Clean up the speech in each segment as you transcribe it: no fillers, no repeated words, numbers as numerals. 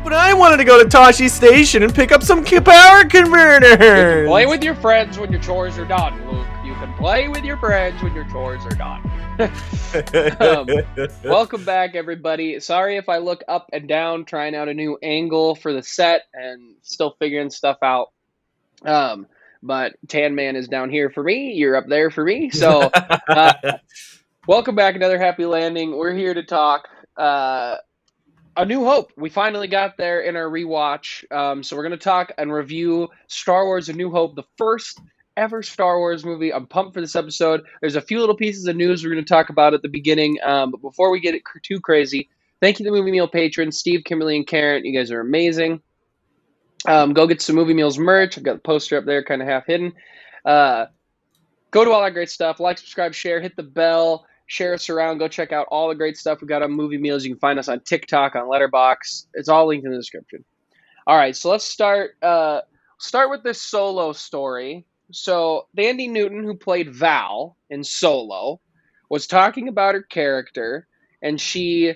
But I wanted to go to Toshi Station and pick up some power converters. You can play with your friends when your chores are done, Luke. You can play with your friends when your chores are done. Welcome back, everybody. Sorry if I look up and down, trying out a new angle for the set and still figuring stuff out. But Tan Man is down here for me. You're up there for me. So, welcome back, another Happy Landing. We're here to talk A New Hope. We finally got there in our rewatch. So we're going to talk and review Star Wars A New Hope, the first ever Star Wars movie. I'm pumped for this episode. There's a few little pieces of news we're going to talk about at the beginning. But before we get it too crazy, thank you to the Movie Meal patrons, Steve, Kimberly, and Karen. You guys are amazing. Go get some Movie Meals merch. I've got the poster up there, kind of half hidden. Go to all that great stuff. Like, subscribe, share, hit the bell. Share us around. Go check out all the great stuff we got on Movie Meals. You can find us on TikTok, on Letterbox. It's all linked in the description. All right, so let's start with this Solo story. So Thandie Newton, who played Val in Solo, was talking about her character, and she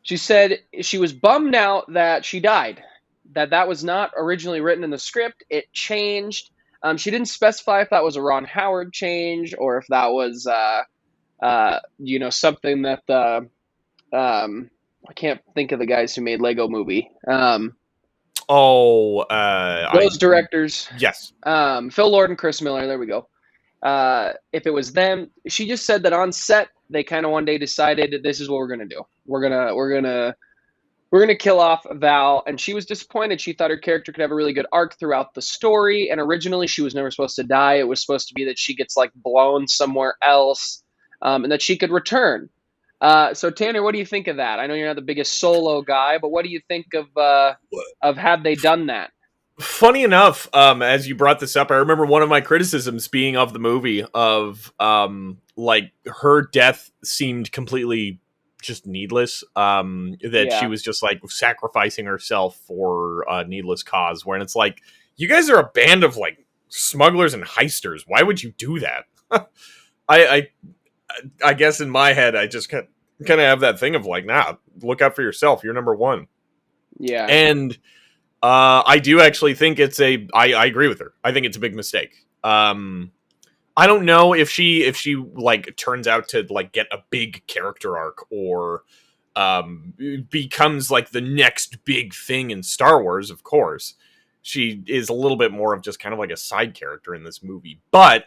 said she was bummed out that she died, that was not originally written in the script. It changed. She didn't specify if that was a Ron Howard change or if that was something that I can't think of the guys who made Lego Movie. Those directors. Yes. Phil Lord and Chris Miller. There we go. If it was them, she just said that on set they kind of one day decided that this is what we're gonna do. We're gonna kill off Val, and she was disappointed. She thought her character could have a really good arc throughout the story, and originally she was never supposed to die. It was supposed to be that she gets like blown somewhere else. And that she could return. So Tanner, what do you think of that? I know you're not the biggest Solo guy, but what do you think of had they done that? Funny enough, as you brought this up, I remember one of my criticisms being of the movie of like her death seemed completely just needless. She was just like sacrificing herself for a needless cause. Where it's like, you guys are a band of like smugglers and heisters. Why would you do that? I guess in my head, I just kind of have that thing of like, nah, look out for yourself. You're number one. Yeah. And I do actually think I agree with her. I think it's a big mistake. I don't know if she like turns out to like get a big character arc or becomes like the next big thing in Star Wars. Of course, she is a little bit more of just kind of like a side character in this movie, but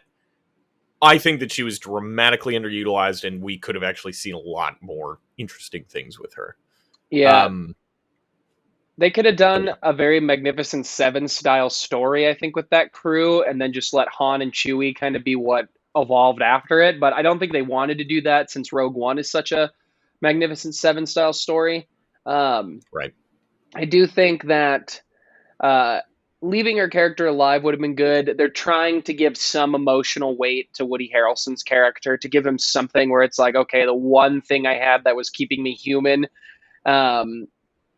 I think that she was dramatically underutilized, and we could have actually seen a lot more interesting things with her. Yeah. They could have done a very Magnificent Seven style story, I think, with that crew, and then just let Han and Chewie kind of be what evolved after it. But I don't think they wanted to do that since Rogue One is such a Magnificent Seven style story. Right. I do think that leaving her character alive would have been good. They're trying to give some emotional weight to Woody Harrelson's character, to give him something where it's like, okay, the one thing I had that was keeping me human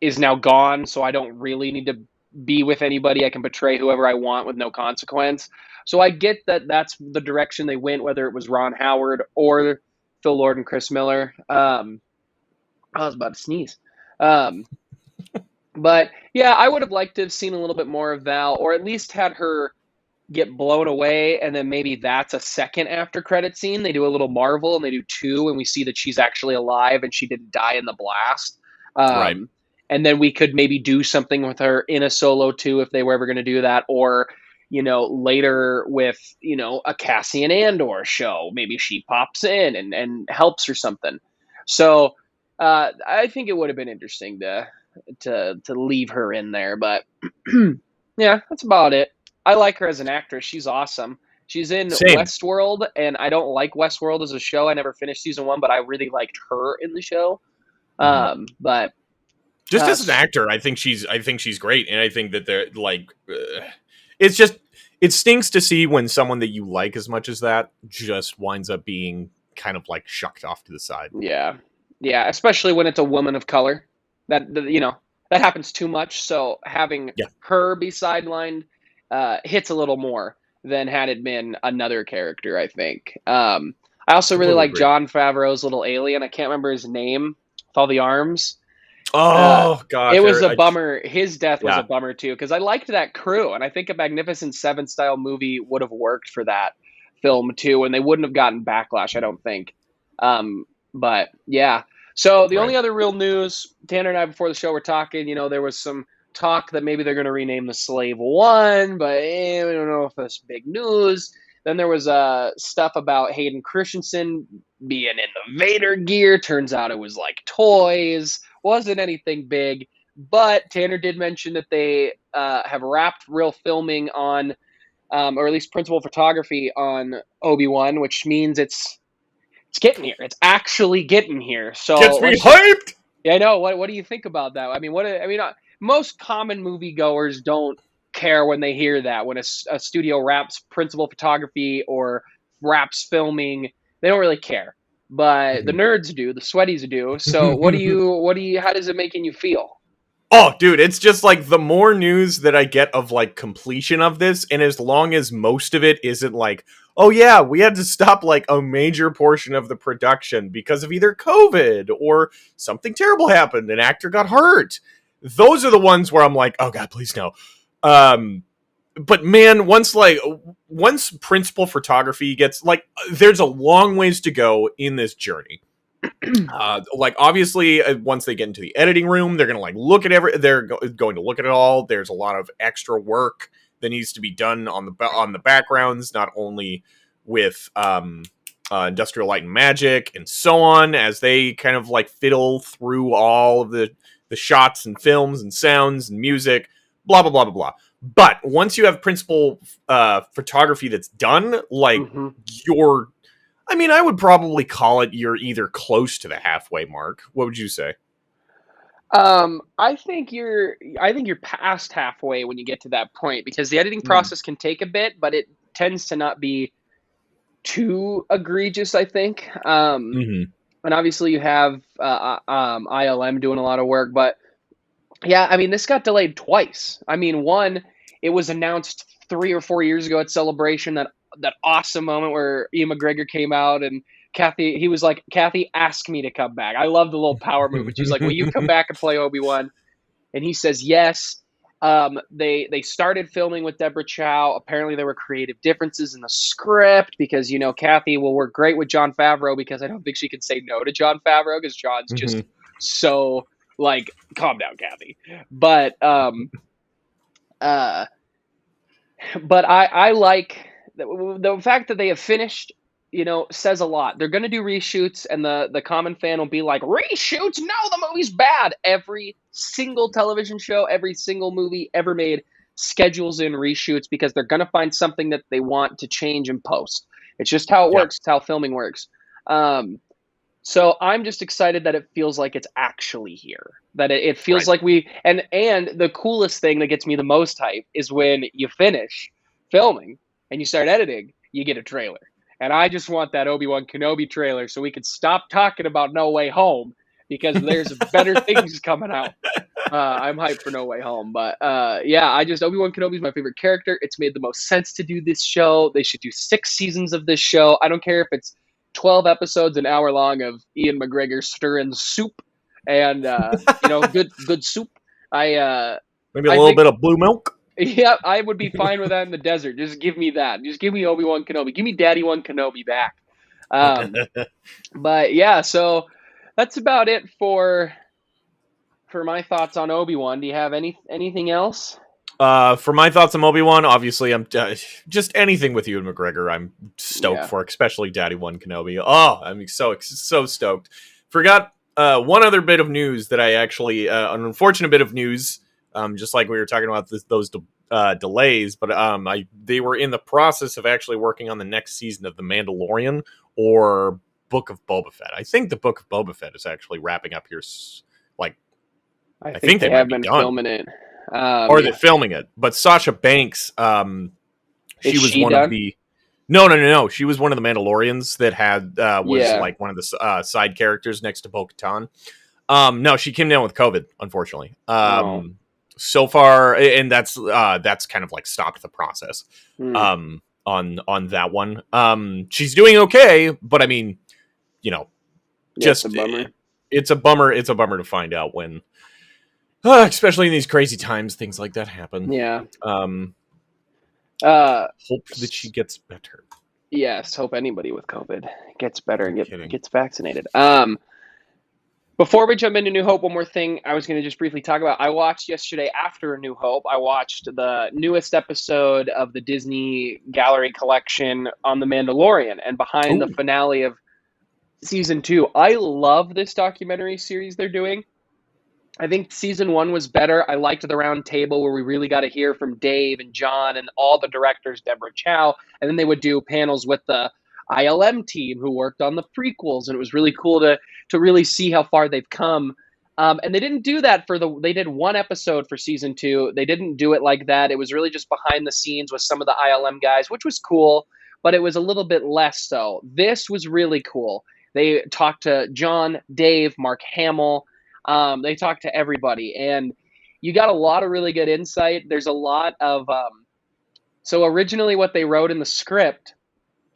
is now gone, so I don't really need to be with anybody. I can betray whoever I want with no consequence. So I get that that's the direction they went, whether it was Ron Howard or Phil Lord and Chris Miller. I was about to sneeze. But yeah, I would have liked to have seen a little bit more of Val, or at least had her get blown away, and then maybe that's a second after credit scene. They do a little Marvel, and they do two, and we see that she's actually alive and she didn't die in the blast. Right. And then we could maybe do something with her in a Solo 2 if they were ever going to do that, or later with a Cassian Andor show. Maybe she pops in and helps or something. So I think it would have been interesting to leave her in there, but yeah, that's about it. I like her as an actress. She's awesome. She's in Westworld, and I don't like Westworld as a show. I never finished season 1, but I really liked her in the show. But just as an actor, I think she's great, and I think that they're like, it stinks to see when someone that you like as much as that just winds up being kind of like shucked off to the side. Yeah, especially when it's a woman of color. That happens too much. So having her be sidelined hits a little more than had it been another character, I think. I also really like Jon Favreau's little alien. I can't remember his name with all the arms. Oh It gosh, was a I bummer. His death was a yeah. bummer too, because I liked that crew, and I think a Magnificent Seven style movie would have worked for that film too, and they wouldn't have gotten backlash, I don't think. Um, but yeah. So the Right. only other real news, Tanner and I before the show were talking. There was some talk that maybe they're going to rename the Slave One, but we don't know if that's big news. Then there was stuff about Hayden Christensen being in the Vader gear. Turns out it was like toys. Wasn't anything big. But Tanner did mention that they have wrapped real filming on, or at least principal photography on Obi Wan, which means it's getting here. It's actually getting here. So Gets me let's just, hyped. yeah, I know. What do you think about that? Most common moviegoers don't care when they hear that when a studio wraps principal photography or wraps filming. They don't really care, but the nerds do. The sweaties do. So how does it making you feel? Oh, dude, it's just like the more news that I get of like completion of this, and as long as most of it isn't like, oh yeah, we had to stop like a major portion of the production because of either COVID or something terrible happened, an actor got hurt. Those are the ones where I'm like, oh god, please no. Um, but man, once principal photography gets like, there's a long ways to go in this journey. Like obviously once they get into the editing room they're gonna like look at going to look at it all. There's a lot of extra work that needs to be done on the backgrounds, not only with Industrial Light and Magic and so on, as they kind of like fiddle through all of the shots and films and sounds and music, blah blah blah blah blah. But once you have principal photography that's done, like Mm-hmm. you're I would probably call it you're either close to the halfway mark. What would you say? I think you're past halfway when you get to that point because the editing Mm. process can take a bit, but it tends to not be too egregious, I think. Mm-hmm. And obviously you have ILM doing a lot of work, but yeah, this got delayed twice. One, it was announced 3 or 4 years ago at Celebration, that awesome moment where Ian McGregor came out and he was like, Kathy, ask me to come back. I love the little power move. And she's like, will you come back and play Obi-Wan? And he says yes. They started filming with Deborah Chow. Apparently, there were creative differences in the script because Kathy will work great with Jon Favreau because I don't think she can say no to Jon Favreau because John's just Mm-hmm. so like, calm down, Kathy. But uh, but I like the fact that they have finished. Says a lot. They're going to do reshoots, and the common fan will be like, reshoots? No, the movie's bad. Every single television show, every single movie ever made schedules in reshoots because they're going to find something that they want to change in post. It's just how it Yeah. works. It's how filming works. So I'm just excited that it feels like it's actually here. That it feels Right. like and the coolest thing that gets me the most hype is when you finish filming and you start editing, you get a trailer. And I just want that Obi Wan Kenobi trailer so we can stop talking about No Way Home because there's better things coming out. I'm hyped for No Way Home, but yeah, Obi Wan Kenobi is my favorite character. It's made the most sense to do this show. They should do 6 seasons of this show. I don't care if it's 12 episodes, an hour long of Ian McGregor stirring soup, and good soup. Maybe a I little think bit of blue milk. yeah, I would be fine with that in the desert. Just give me that. Just give me Obi Wan Kenobi. Give me Daddy Wan Kenobi back. But yeah, so that's about it for my thoughts on Obi Wan. Do you have anything else? For my thoughts on Obi-Wan, obviously, I'm just anything with Ewan McGregor. I'm stoked Yeah. for, especially Daddy One Kenobi. Oh, I'm so stoked. Forgot one other bit of news that I actually an unfortunate bit of news. Just like we were talking about those delays, but they were in the process of actually working on the next season of The Mandalorian or Book of Boba Fett. I think the Book of Boba Fett is actually wrapping up here. Like I I think think they they might have be been done. filming it. Or they're Yeah. filming it. But Sasha Banks, Is she was she one of done? the no. She was one of the Mandalorians that had was Yeah. like one of the side characters next to Bo-Katan. No, she came down with COVID, unfortunately. Oh. So far, and that's kind of like stopped the process. Hmm. On that one. She's doing okay, but I mean, Yeah, it's just a bummer. it's a bummer. It's a bummer to find out when, especially in these crazy times, things like that happen. Yeah. Hope that she gets better. Yes, hope anybody with COVID gets better No and kidding. gets vaccinated. Before we jump into New Hope, one more thing I was going to just briefly talk about. I watched yesterday after New Hope. I watched the newest episode of the Disney Gallery collection on The Mandalorian and behind the Ooh. finale of season 2. I love this documentary series they're doing. I think season 1 was better. I liked the round table where we really got to hear from Dave and John and all the directors, Deborah Chow, and then they would do panels with the ILM team who worked on the prequels, and it was really cool to really see how far they've come. And they didn't do that they did one episode for season 2. They didn't do it like that. It was really just behind the scenes with some of the ILM guys, which was cool, but it was a little bit less so. This was really cool. They talked to John, Dave, Mark Hamill. They talked to everybody, and you got a lot of really good insight. There's a lot of so originally what they wrote in the script,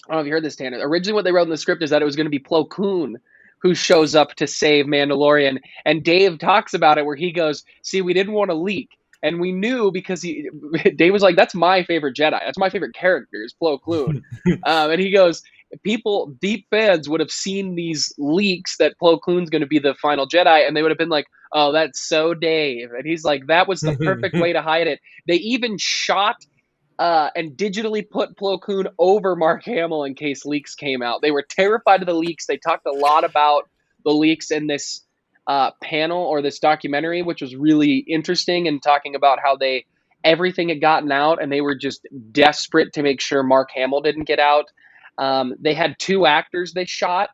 I don't know if you heard this, Tanner. Originally what they wrote in the script is that it was going to be Plo Koon who shows up to save Mandalorian, and Dave talks about it where he goes, "See, we didn't want to leak." And we knew because Dave was like, "That's my favorite Jedi. That's my favorite character is Plo Koon." And he goes, deep fans would have seen these leaks that Plo Koon's going to be the final Jedi, and they would have been like, "Oh, that's so Dave." And he's like, "That was the perfect way to hide it." They even shot and digitally put Plo Koon over Mark Hamill in case leaks came out. They were terrified of the leaks. They talked a lot about the leaks in this panel or this documentary, which was really interesting, and talking about how everything had gotten out, and they were just desperate to make sure Mark Hamill didn't get out. They had 2 actors they shot,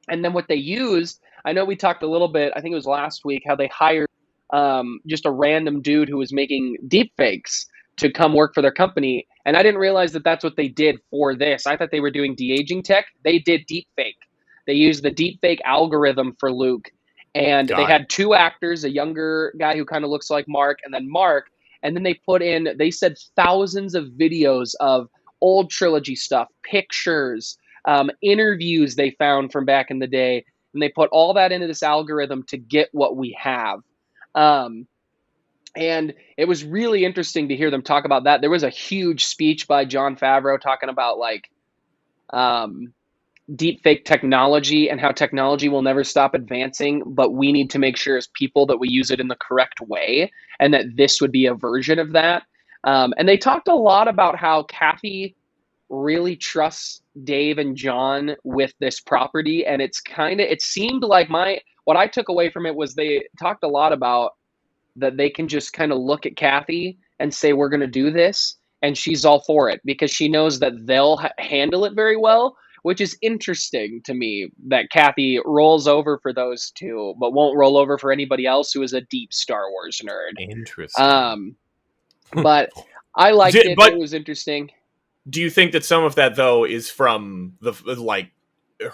and then what they used, I know we talked a little bit, I think it was last week, how they hired just a random dude who was making deep fakes to come work for their company. And I didn't realize that that's what they did for this. I thought they were doing de-aging tech. They did deep fake. They used the deep fake algorithm for Luke. And they had 2 actors, a younger guy who kind of looks like Mark, and then Mark. And then they said thousands of videos of old trilogy stuff, pictures, interviews they found from back in the day. And they put all that into this algorithm to get what we have. And it was really interesting to hear them talk about that. There was a huge speech by Jon Favreau talking about deep fake technology and how technology will never stop advancing, but we need to make sure as people that we use it in the correct way, and that this would be a version of that. And they talked a lot about how Kathy really trusts Dave and John with this property. And it seemed like what I took away from it was they talked a lot about that they can just kind of look at Kathy and say, "We're going to do this." And she's all for it because she knows that they'll handle it very well, which is interesting to me that Kathy rolls over for those 2, but won't roll over for anybody else who is a deep Star Wars nerd. Interesting. But I liked it. But it was interesting. Do you think that some of that, though, is from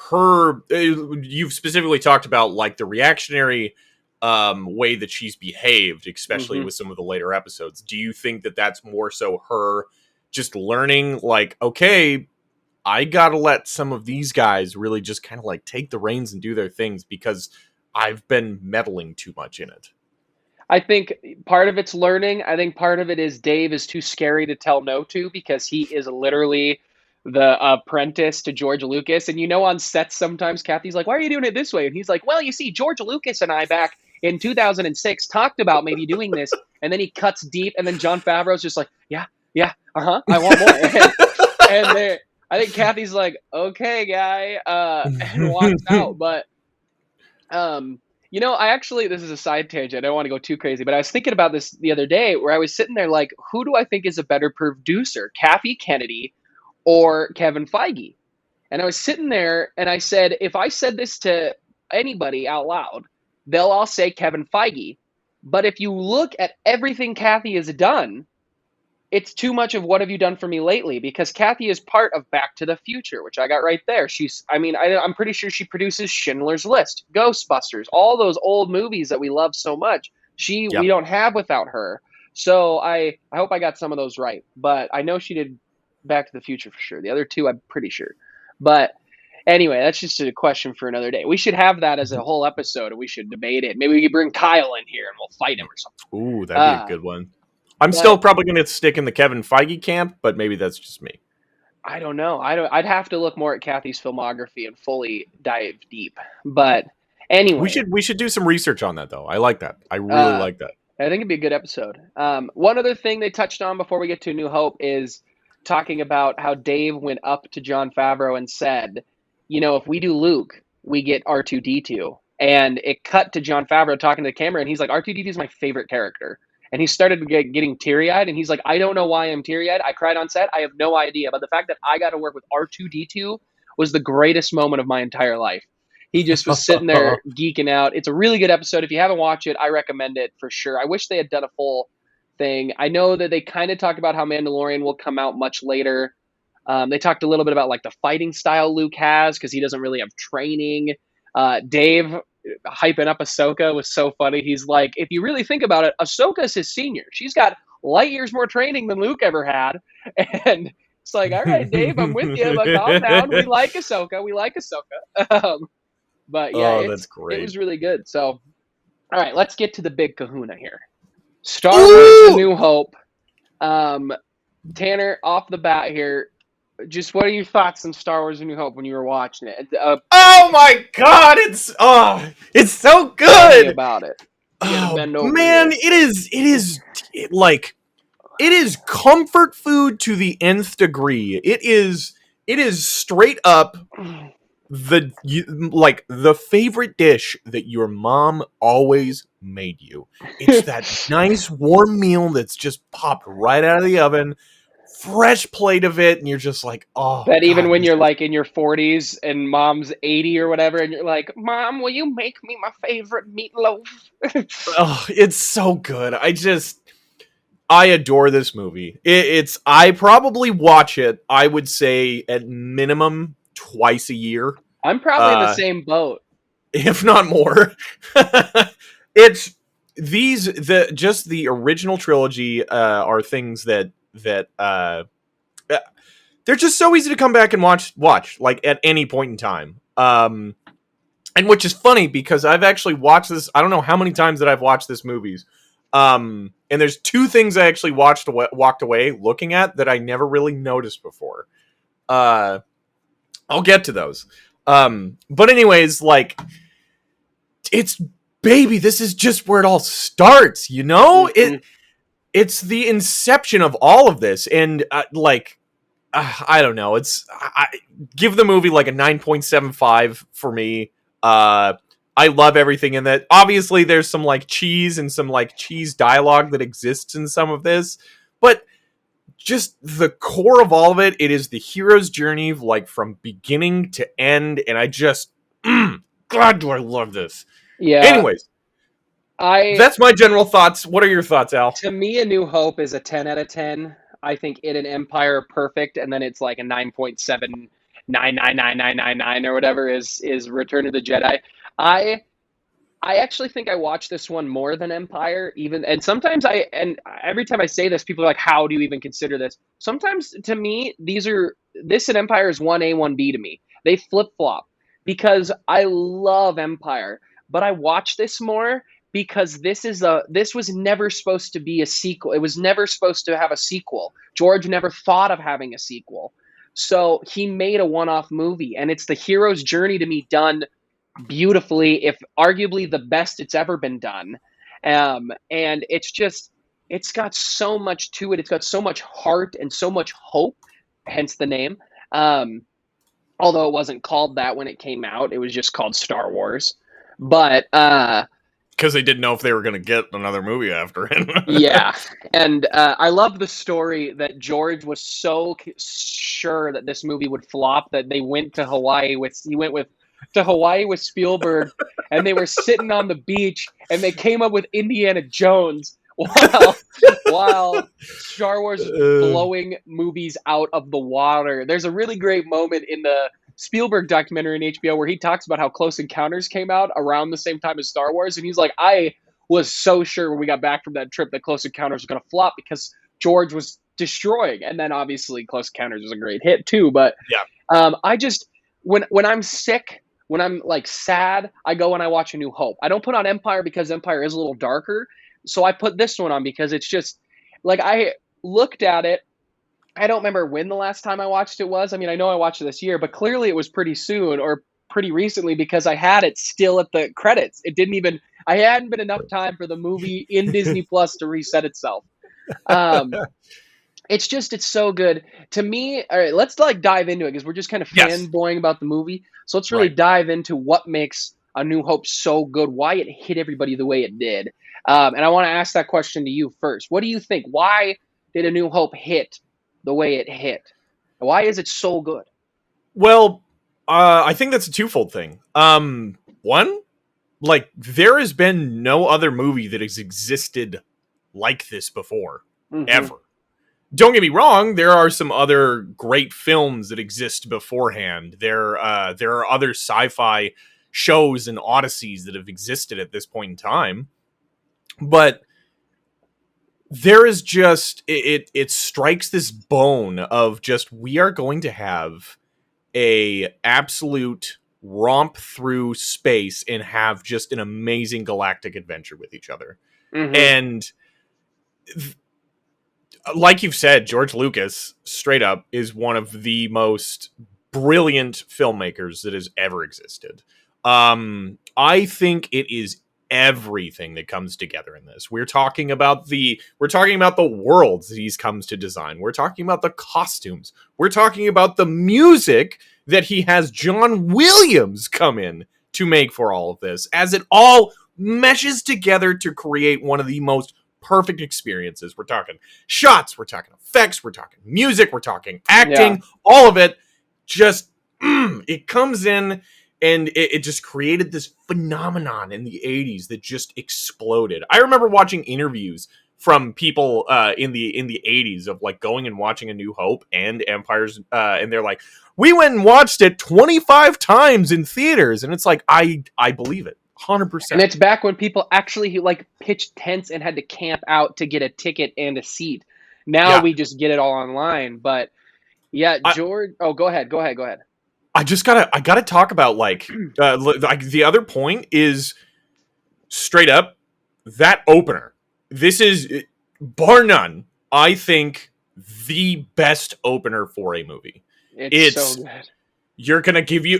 her? You've specifically talked about the reactionary way that she's behaved, especially with some of the later episodes. Do you think that that's more so her just learning, okay, I gotta let some of these guys really just kind of take the reins and do their things because I've been meddling too much in it? I think part of it's learning. I think part of it is Dave is too scary to tell no to because he is literally the apprentice to George Lucas. And on sets sometimes Kathy's like, "Why are you doing it this way?" And he's like, "Well, you see, George Lucas and I back in 2006 talked about maybe doing this." And then he cuts deep, and then Jon Favreau's just like, "Yeah, I want more." and I think Kathy's like, "Okay, guy," and walks out. But this is a side tangent. I don't want to go too crazy, but I was thinking about this the other day where I was sitting there like, who do I think is a better producer, Kathy Kennedy or Kevin Feige? And I was sitting there and I said, if I said this to anybody out loud, they'll all say Kevin Feige. But if you look at everything Kathy has done, it's too much of what have you done for me lately? Because Kathy is part of Back to the Future, which I got right there. I'm pretty sure she produces Schindler's List, Ghostbusters, all those old movies that we love so much. We don't have without her. So I hope I got some of those right. But I know she did Back to the Future for sure. The other 2, I'm pretty sure. But Anyway, that's just a question for another day. We should have that as a whole episode, and we should debate it. Maybe we could bring Kyle in here, and we'll fight him or something. Ooh, that'd be a good one. I'm But still probably going to stick in the Kevin Feige camp, but maybe that's just me. I don't know. I'd have to look more at Kathy's filmography and fully dive deep. But anyway, We should do some research on that though. I like that. I really like that. I think it'd be a good episode. One other thing they touched on before we get to New Hope is talking about how Dave went up to Jon Favreau and said, you know, if we do Luke, we get R2D2. And it cut to Jon Favreau talking to the camera, and he's like, R2D2 is my favorite character. And he started getting teary-eyed, and he's like, I don't know why I'm teary-eyed. I cried on set. I have no idea. But the fact that I got to work with R2D2 was the greatest moment of my entire life. He just was sitting there geeking out. It's a really good episode. If you haven't watched it, I recommend it for sure. I wish they had done a full thing. I know that they kind of talked about how Mandalorian will come out much later. They talked a little bit about like the fighting style Luke has because he doesn't really have training. Dave hyping up Ahsoka was so funny. He's like, if you really think about it, Ahsoka's his senior. She's got light years more training than Luke ever had. And it's like, all right, Dave, I'm with you, but calm down. We like Ahsoka. But yeah, that's great. It was really good. So, all right, let's get to the big kahuna here. Star Wars: A New Hope. Tanner, off the bat here, just what are your thoughts on Star Wars: A New Hope when you were watching it? Oh my God, it's so good. Tell me about it. Oh man, it is comfort food to the nth degree. It is straight up the favorite dish that your mom always made you. It's that nice warm meal that's just popped right out of the oven, fresh plate of it, and you're just like, oh. That even when you're like in your 40s and mom's 80 or whatever, and you're like, Mom, will you make me my favorite meatloaf? Oh, it's so good. I adore this movie. I probably watch it, I would say, at minimum twice a year. I'm probably in the same boat, if not more. It's the original trilogy are things that they're just so easy to come back and watch like at any point in time. And which is funny because I've actually watched this. I don't know how many times that I've watched this movies. And there's two things I actually walked away looking at that I never really noticed before. I'll get to those. But anyways, like, this is just where it all starts, you know? Mm-hmm. It's the inception of all of this, and I don't know. I give the movie like a 9.75 for me. I love everything in that. Obviously, there's some like cheese and some like cheese dialogue that exists in some of this, but just the core of all of it, it is the hero's journey, like from beginning to end, and I just, God, do I love this. Yeah. Anyways, that's my general thoughts. What are your thoughts, Al? To me, A New Hope is a 10 out of 10. I think it and Empire are perfect, and then it's like a 9.7999999 or whatever is Return of the Jedi. I actually think I watched this one more than Empire, and sometimes every time I say this, people are like, how do you even consider this? Sometimes to me, this and Empire is 1A, 1B to me. They flip-flop because I love Empire, but I watch this more because this was never supposed to be a sequel. It was never supposed to have a sequel. George never thought of having a sequel. So he made a one-off movie, and it's the hero's journey to me done beautifully, if arguably the best it's ever been done. And it's got so much to it. It's got so much heart and so much hope, hence the name. Although it wasn't called that when it came out, it was just called Star Wars. But because they didn't know if they were going to get another movie after it. Yeah. And I love the story that George was so sure that this movie would flop that they went to Hawaii with Spielberg, and they were sitting on the beach, and they came up with Indiana Jones while Star Wars is blowing movies out of the water. There's a really great moment in the Spielberg documentary on HBO where he talks about how Close Encounters came out around the same time as Star Wars, and he's like, I was so sure when we got back from that trip that Close Encounters was going to flop because George was destroying. And then obviously Close Encounters was a great hit too, but yeah. when I'm sick, when I'm like sad, I go and I watch A New Hope. I don't put on Empire because Empire is a little darker. So I put this one on because it's just like I looked at it. I don't remember when the last time I watched it was. I mean, I know I watched it this year, but clearly it was pretty soon or pretty recently because I had it still at the credits. It didn't even I hadn't been enough time for the movie in Disney Plus to reset itself. Um it's so good to me. All right, let's like dive into it because we're just kind of Yes. fanboying about the movie. So let's really Right. dive into what makes A New Hope so good, why it hit everybody the way it did. And I want to ask that question to you first. What do you think? Why did A New Hope hit the way it hit? Why is it so good? Well, I think that's a twofold thing. One, like there has been no other movie that has existed like this before, Mm-hmm. ever. Don't get me wrong, there are some other great films that exist beforehand. There are other sci-fi shows and odysseys that have existed at this point in time. But there is just it strikes this bone of just we are going to have a absolute romp through space and have just an amazing galactic adventure with each other. Mm-hmm. And like you've said, George Lucas, straight up, is one of the most brilliant filmmakers that has ever existed. I think it is everything that comes together in this. We're talking about the worlds that he's comes to design. We're talking about the costumes. We're talking about the music that he has John Williams come in to make for all of this, as it all meshes together to create one of the most perfect experiences. We're talking shots, we're talking effects, we're talking music, we're talking acting, Yeah. all of it just it comes in and it just created this phenomenon in the 80s that just exploded. I remember watching interviews from people in the 80s of like going and watching A New Hope and Empires and they're like, we went and watched it 25 times in theaters, and it's like I believe it And 100%. it's back when people actually like pitched tents and had to camp out to get a ticket and a seat. Now Yeah. we just get it all online. But yeah, I, George. Oh, go ahead. Go ahead. Go ahead. I gotta talk about like the other point is straight up that opener. This is bar none, I think, the best opener for a movie. It's so It's good. we're gonna give you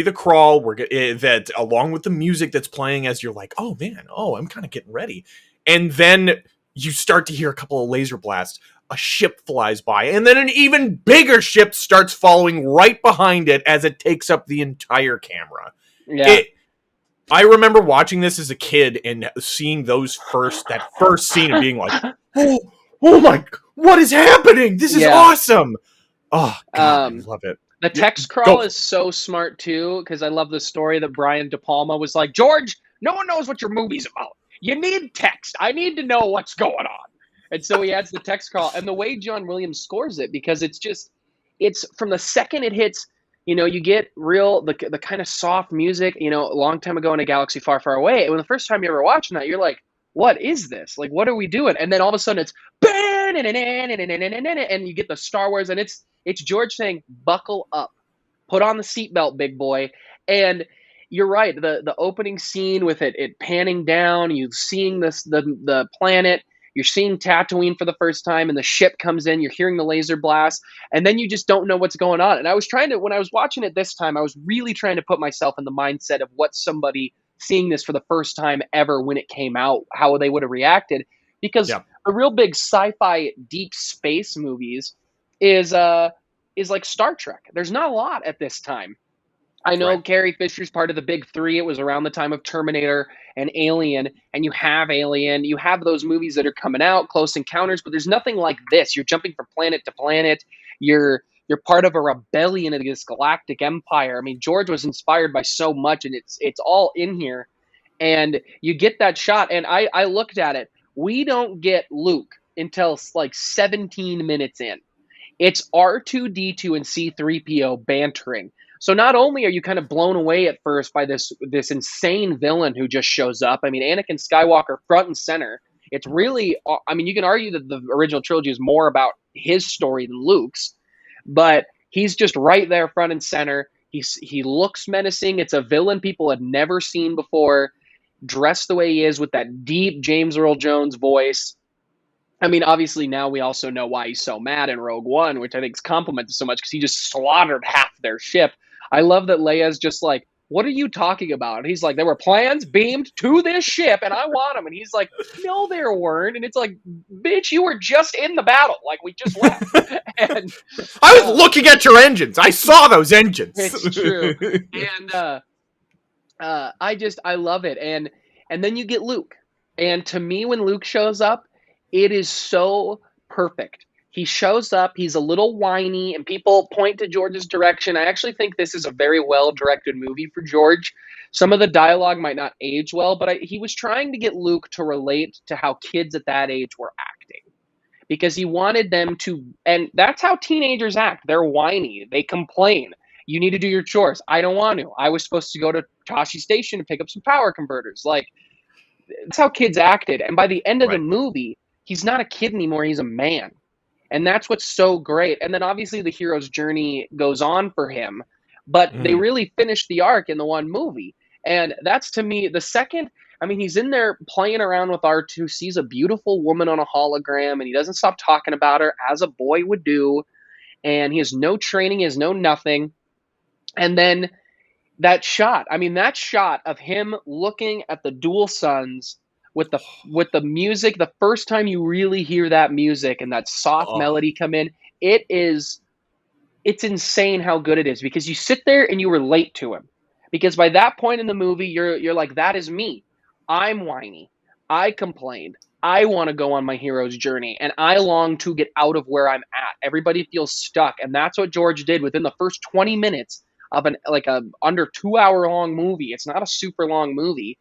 the crawl. That along with the music that's playing as you're like, oh man, oh I'm kind of getting ready, and then you start to hear a couple of laser blasts. A ship flies by, and then an even bigger ship starts following right behind it as it takes up the entire camera. Yeah. It. I remember watching this as a kid and seeing that first scene and being like, oh, oh my, what is happening? This is Yeah. awesome. Oh God, I Um, love it. the Yeah, text go crawl for is so smart too, because I love the story that Brian De Palma was like, George, no one knows what your movie's about. You need text. I need to know what's going on. And so he adds the text crawl, and the way John Williams scores it, because it's from the second it hits, you get the kind of soft music, a long time ago in a galaxy far, far away. And when the first time you're ever watching that, you're like, what is this? Like, what are we doing? And then all of a sudden it's and you get the Star Wars, and it's George saying, buckle up, put on the seatbelt, big boy. And you're right, the opening scene with it panning down, you seeing the planet, you're seeing Tatooine for the first time, and the ship comes in, you're hearing the laser blast, and then you just don't know what's going on. And when I was watching it this time, I was really trying to put myself in the mindset of what somebody seeing this for the first time ever when it came out, how they would have reacted. Because yeah, the real big sci-fi deep space movies is like Star Trek. There's not a lot at this time. I know right. Carrie Fisher's part of the big three. It was around the time of Terminator and Alien, and you have Alien. You have those movies that are coming out, Close Encounters, but there's nothing like this. You're jumping from planet to planet. You're part of a rebellion against galactic empire. I mean, George was inspired by so much, and it's all in here. And you get that shot, and I looked at it. We don't get Luke until like 17 minutes in. It's R2D2 and C3PO bantering. So not only are you kind of blown away at first by this insane villain who just shows up. I mean, Anakin Skywalker front and center. It's really, I mean, you can argue that the original trilogy is more about his story than Luke's, but he's just right there front and center. He looks menacing. It's a villain people had never seen before, dressed the way he is with that deep James Earl Jones voice. I mean, obviously now we also know why he's so mad in Rogue One, which I think is complimented so much because he just slaughtered half their ship. I love that Leia's just like, what are you talking about? And he's like, there were plans beamed to this ship and I want them. And he's like, no, there weren't. And it's like, bitch, you were just in the battle. Like, we just left. And I was looking at your engines. I saw those engines. It's true. And I love it. And then you get Luke. And to me, when Luke shows up, it is so perfect. He shows up, he's a little whiny, and people point to George's direction. I actually think this is a very well-directed movie for George. Some of the dialogue might not age well, but he was trying to get Luke to relate to how kids at that age were acting. Because he wanted them to, and that's how teenagers act. They're whiny, they complain. You need to do your chores. I don't want to. I was supposed to go to Tashi Station to pick up some power converters. Like, that's how kids acted. And by the end of the movie, he's not a kid anymore. He's a man. And that's what's so great. And then obviously the hero's journey goes on for him. But they really finished the arc in the one movie. And that's, to me, the second. I mean, he's in there playing around with R2, sees a beautiful woman on a hologram, and he doesn't stop talking about her, as a boy would do. And he has no training, he has no nothing. And then that shot of him looking at the dual suns with the music, the first time you really hear that music and that soft melody come in, it's insane how good it is, because you sit there and you relate to him. Because by that point in the movie, you're like, that is me. I'm whiny. I complained. I want to go on my hero's journey, and I long to get out of where I'm at. Everybody feels stuck, and that's what George did within the first 20 minutes of a under 2 hour long movie. It's not a super long movie.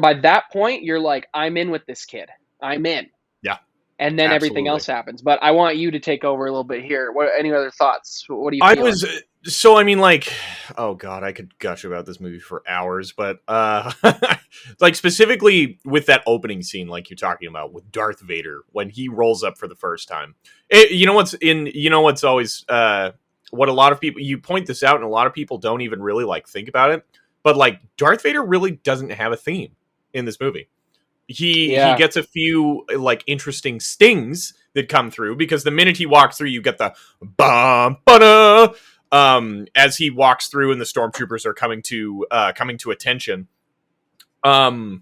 By that point, you're like, I'm in with this kid. I'm in. Yeah. And then everything else happens. But I want you to take over a little bit here. Any other thoughts? What do you feel? I mean, like, oh God, I could gush about this movie for hours, but like specifically with that opening scene, like you're talking about with Darth Vader, when he rolls up for the first time. What's always what a lot of people, you point this out and a lot of people don't even really like think about it, but like Darth Vader really doesn't have a theme in this movie. He gets a few like interesting stings that come through, because the minute he walks through, you get the bum ba as he walks through and the stormtroopers are coming to attention. And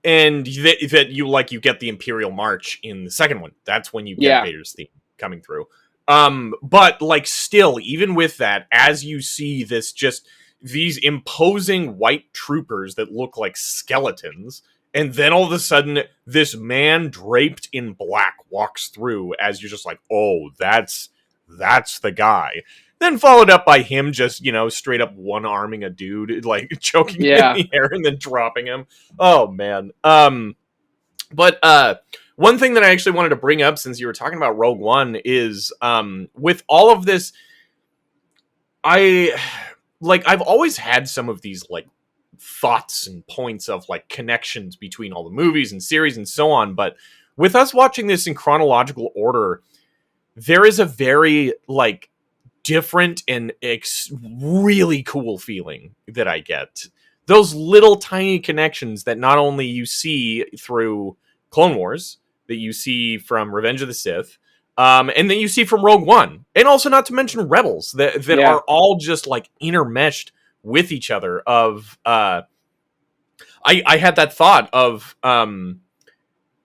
that you get the Imperial March in the second one. That's when you get Vader's theme coming through. But like still, even with that, as you see these imposing white troopers that look like skeletons, and then all of a sudden this man draped in black walks through, as you're just like, oh, that's the guy. Then followed up by him just, straight up one-arming a dude, like choking him in the air and then dropping him. Oh, man. But one thing that I actually wanted to bring up, since you were talking about Rogue One, is with all of this, I've always had some of these like thoughts and points of like connections between all the movies and series and so on. But with us watching this in chronological order, there is a very like different and really cool feeling that I get. Those little tiny connections that not only you see through Clone Wars, that you see from Revenge of the Sith, and then you see from Rogue One, and also not to mention Rebels, that are all just like intermeshed with each other. I had that thought of so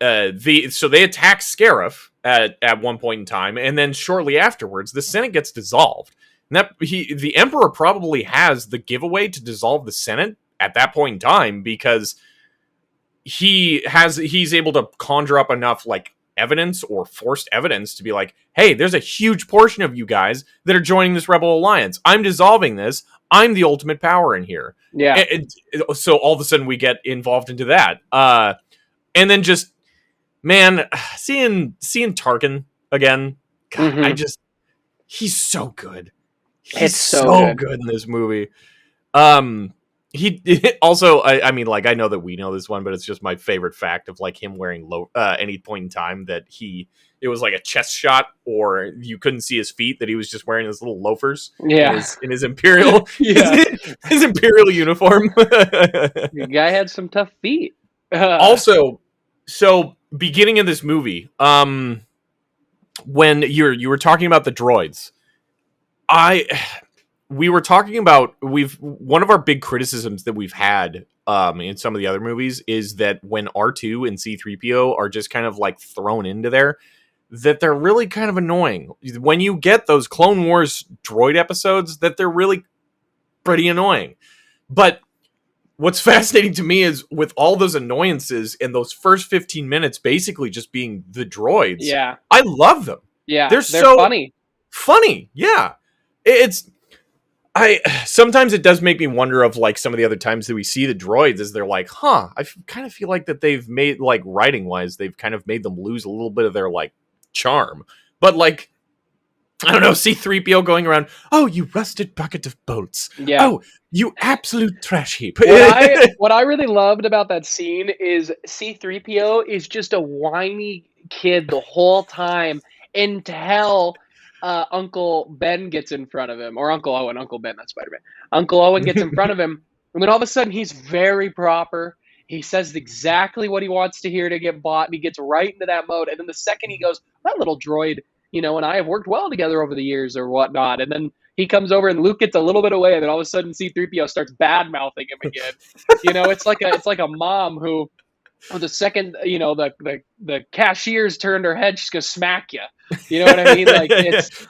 they attack Scarif at one point in time, and then shortly afterwards, the Senate gets dissolved. And the Emperor probably has the giveaway to dissolve the Senate at that point in time, because he's able to conjure up enough like evidence or forced evidence to be like, hey, there's a huge portion of you guys that are joining this rebel alliance. I'm dissolving this. I'm the ultimate power in here. Yeah. So all of a sudden we get involved into that. And then just, man, seeing Tarkin again, God, he's so good. He's so good in this movie. He also, I mean, like, I know that we know this one, but it's just my favorite fact of like him wearing any point in time that he it was like a chest shot, or you couldn't see his feet, that he was just wearing his little loafers Yeah. in his imperial Yeah. his imperial uniform. The guy had some tough feet. Also, so beginning of this movie, when you were talking about the droids, we were talking about, one of our big criticisms that we've had in some of the other movies is that when R2 and C3PO are just kind of like thrown into there, that they're really kind of annoying. When you get those Clone Wars droid episodes, that they're really pretty annoying. But what's fascinating to me is, with all those annoyances in those first 15 minutes basically just being the droids, Yeah. I love them. Yeah. They're so funny. Yeah. Sometimes it does make me wonder of like some of the other times that we see the droids, is they're like, I kind of feel like that they've made, like, writing wise, they've kind of made them lose a little bit of their like charm. But like, I don't know, C3PO going around, oh, you rusted bucket of bolts. Yeah. Oh, you absolute trash heap. What I really loved about that scene is C3PO is just a whiny kid the whole time until Uncle Ben gets in front of him, or Uncle Owen. Uncle Ben, that's Spider-Man. Uncle Owen gets in front of him, and then all of a sudden he's very proper. He says exactly what he wants to hear to get bought, and he gets right into that mode. And then the second he goes, that little droid, and I have worked well together over the years or whatnot. And then he comes over and Luke gets a little bit away, and then all of a sudden C-3PO starts bad mouthing him again. It's like a mom who, the second the cashier's turned her head, she's gonna smack you. You know what I mean? Like, it's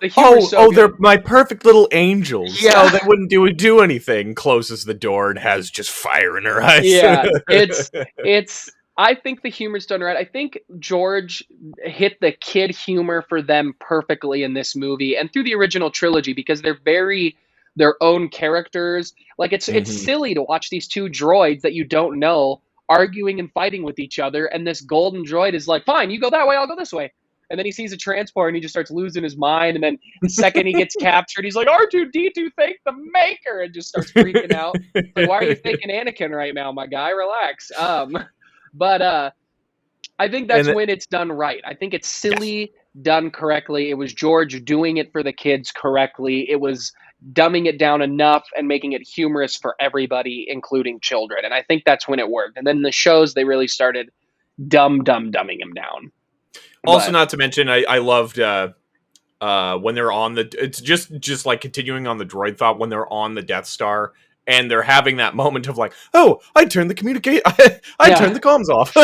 the humor's so good. They're my perfect little angels. Yeah. Oh, they wouldn't do anything. Closes the door and has just fire in her eyes. Yeah, it's. I think the humor's done right. I think George hit the kid humor for them perfectly in this movie and through the original trilogy, because they're very their own characters. Like, it's silly to watch these two droids that you don't know arguing and fighting with each other, and this golden droid is like, fine, you go that way, I'll go this way. And then he sees a transport and he just starts losing his mind. And then the second he gets captured, he's like, R2-D2, thank the maker, and just starts freaking out. Like, why are you thinking Anakin right now, my guy? Relax. But I think that's when it's done right. I think it's silly, done correctly. It was George doing it for the kids correctly. It was dumbing it down enough and making it humorous for everybody, including children. And I think that's when it worked. And then the shows, they really started dumbing him down. Also, not to mention, I loved when they're on the. It's just like continuing on the droid thought, when they're on the Death Star and they're having that moment of like, oh, I turned the turned the comms off,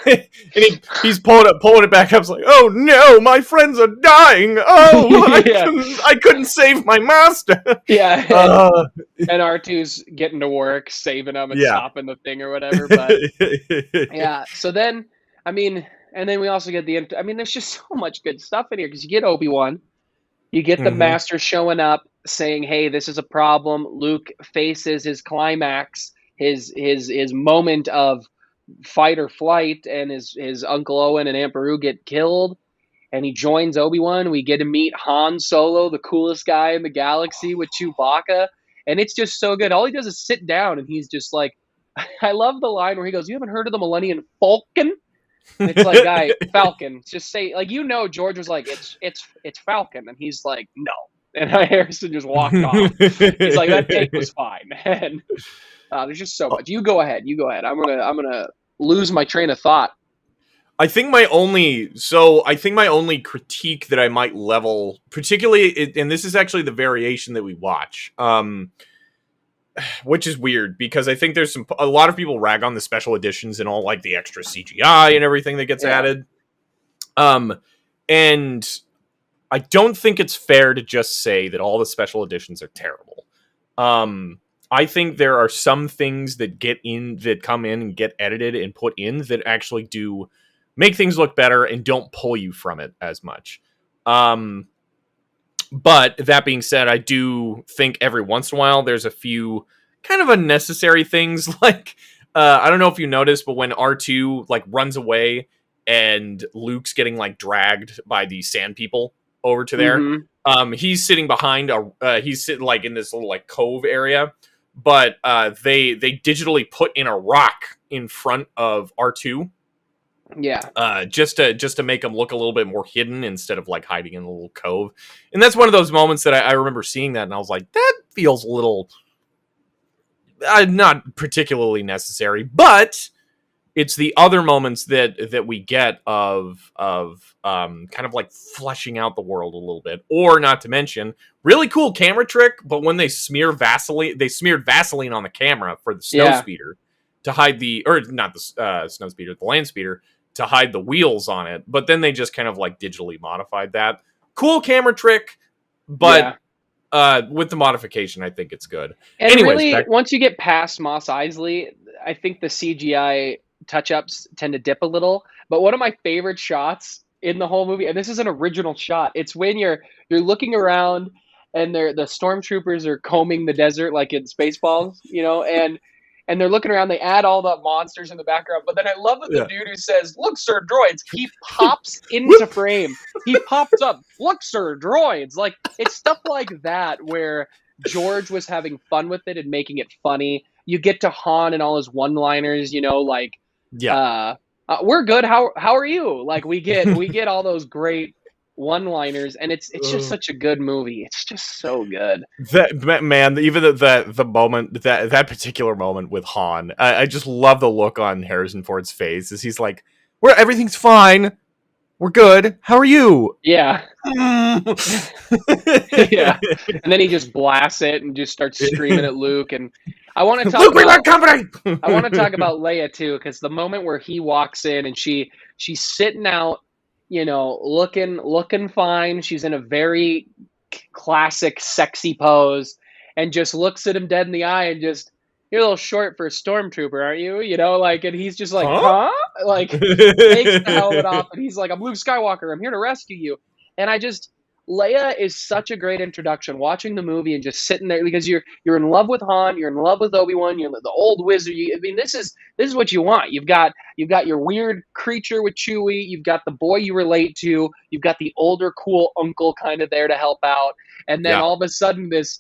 and he's pulling it back up. It's like, oh no, my friends are dying. Oh, I couldn't save my master. Yeah, and R2's getting to work, saving them and stopping the thing or whatever. But yeah, so then and then we also get there's just so much good stuff in here, because you get Obi-Wan, you get the master showing up saying, hey, this is a problem. Luke faces his climax, his moment of fight or flight, and his Uncle Owen and Aunt Beru get killed, and he joins Obi-Wan. We get to meet Han Solo, the coolest guy in the galaxy, with Chewbacca, and it's just so good. All he does is sit down, and he's just like, I love the line where he goes, you haven't heard of the Millennium Falcon? And it's like, guy, Falcon. Just say, like, George was like, it's Falcon, and he's like, no. And Harrison just walked off. He's like, that take was fine. And there's just so much. You go ahead. I'm gonna lose my train of thought. I think my only critique that I might level, particularly, and this is actually the variation that we watch, which is weird, because I think there's a lot of people rag on the special editions and all, like, the extra CGI and everything that gets added. And I don't think it's fair to just say that all the special editions are terrible. I think there are some things that come in and get edited and put in that actually do make things look better and don't pull you from it as much. But that being said, I do think every once in a while there's a few kind of unnecessary things. Like, I don't know if you noticed, but when R2 like runs away and Luke's getting like dragged by the sand people over to there, he's sitting behind he's sitting like in this little like cove area, but they digitally put in a rock in front of R2. Yeah. Just to make them look a little bit more hidden instead of like hiding in a little cove. And that's one of those moments that I remember seeing that, and I was like, that feels a little not particularly necessary, but it's the other moments that we get of kind of like fleshing out the world a little bit, or not to mention really cool camera trick. But when they smeared Vaseline on the camera for the snow Yeah. speeder to hide the, or not the snow speeder, the land speeder, to hide the wheels on it. But then they just kind of like digitally modified that. Cool camera trick, but with the modification, I think it's good. And Anyways, really, once you get past Mos Eisley, I think the CGI touch-ups tend to dip a little. But one of my favorite shots in the whole movie, and this is an original shot, it's when you're looking around and the stormtroopers are combing the desert like in Spaceballs, and they're looking around. They add all the monsters in the background, but then I love that the dude who says, "Look, sir, droids," he pops into frame. He pops up. "Look, sir, droids." Like, it's stuff like that where George was having fun with it and making it funny. You get to Han and all his one-liners, like, we're good. How are you? Like, we get all those great one-liners, and it's just such a good movie. It's just so good. That man, even the moment that particular moment with Han, I just love the look on Harrison Ford's face as he's like, "Where everything's fine, we're good. How are you?" Yeah. Yeah. And then he just blasts it and just starts screaming at Luke. And I want to talk Luke, we want company. I want to talk about Leia too, because the moment where he walks in and she's sitting out, looking fine. She's in a very classic sexy pose and just looks at him dead in the eye and just, "You're a little short for a stormtrooper, aren't you?" And he's just like, huh? Like, takes the helmet off and he's like, "I'm Luke Skywalker. I'm here to rescue you." And Leia is such a great introduction. Watching the movie and just sitting there, because you're in love with Han, you're in love with Obi Wan, you're the old wizard. This is what you want. You've got your weird creature with Chewie. You've got the boy you relate to. You've got the older cool uncle kind of there to help out. And then all of a sudden this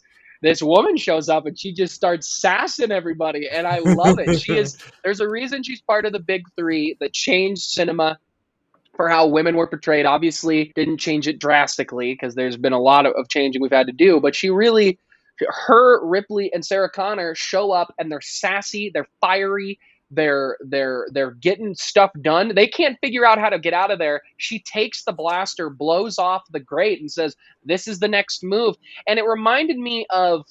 woman shows up and she just starts sassing everybody, and I love it. There's a reason she's part of the big three that changed cinema for how women were portrayed. Obviously didn't change it drastically because there's been a lot of changing we've had to do, but her, Ripley, and Sarah Connor show up and they're sassy, they're fiery, they're getting stuff done. They can't figure out how to get out of there. She takes the blaster, blows off the grate, and says, "This is the next move." And it reminded me of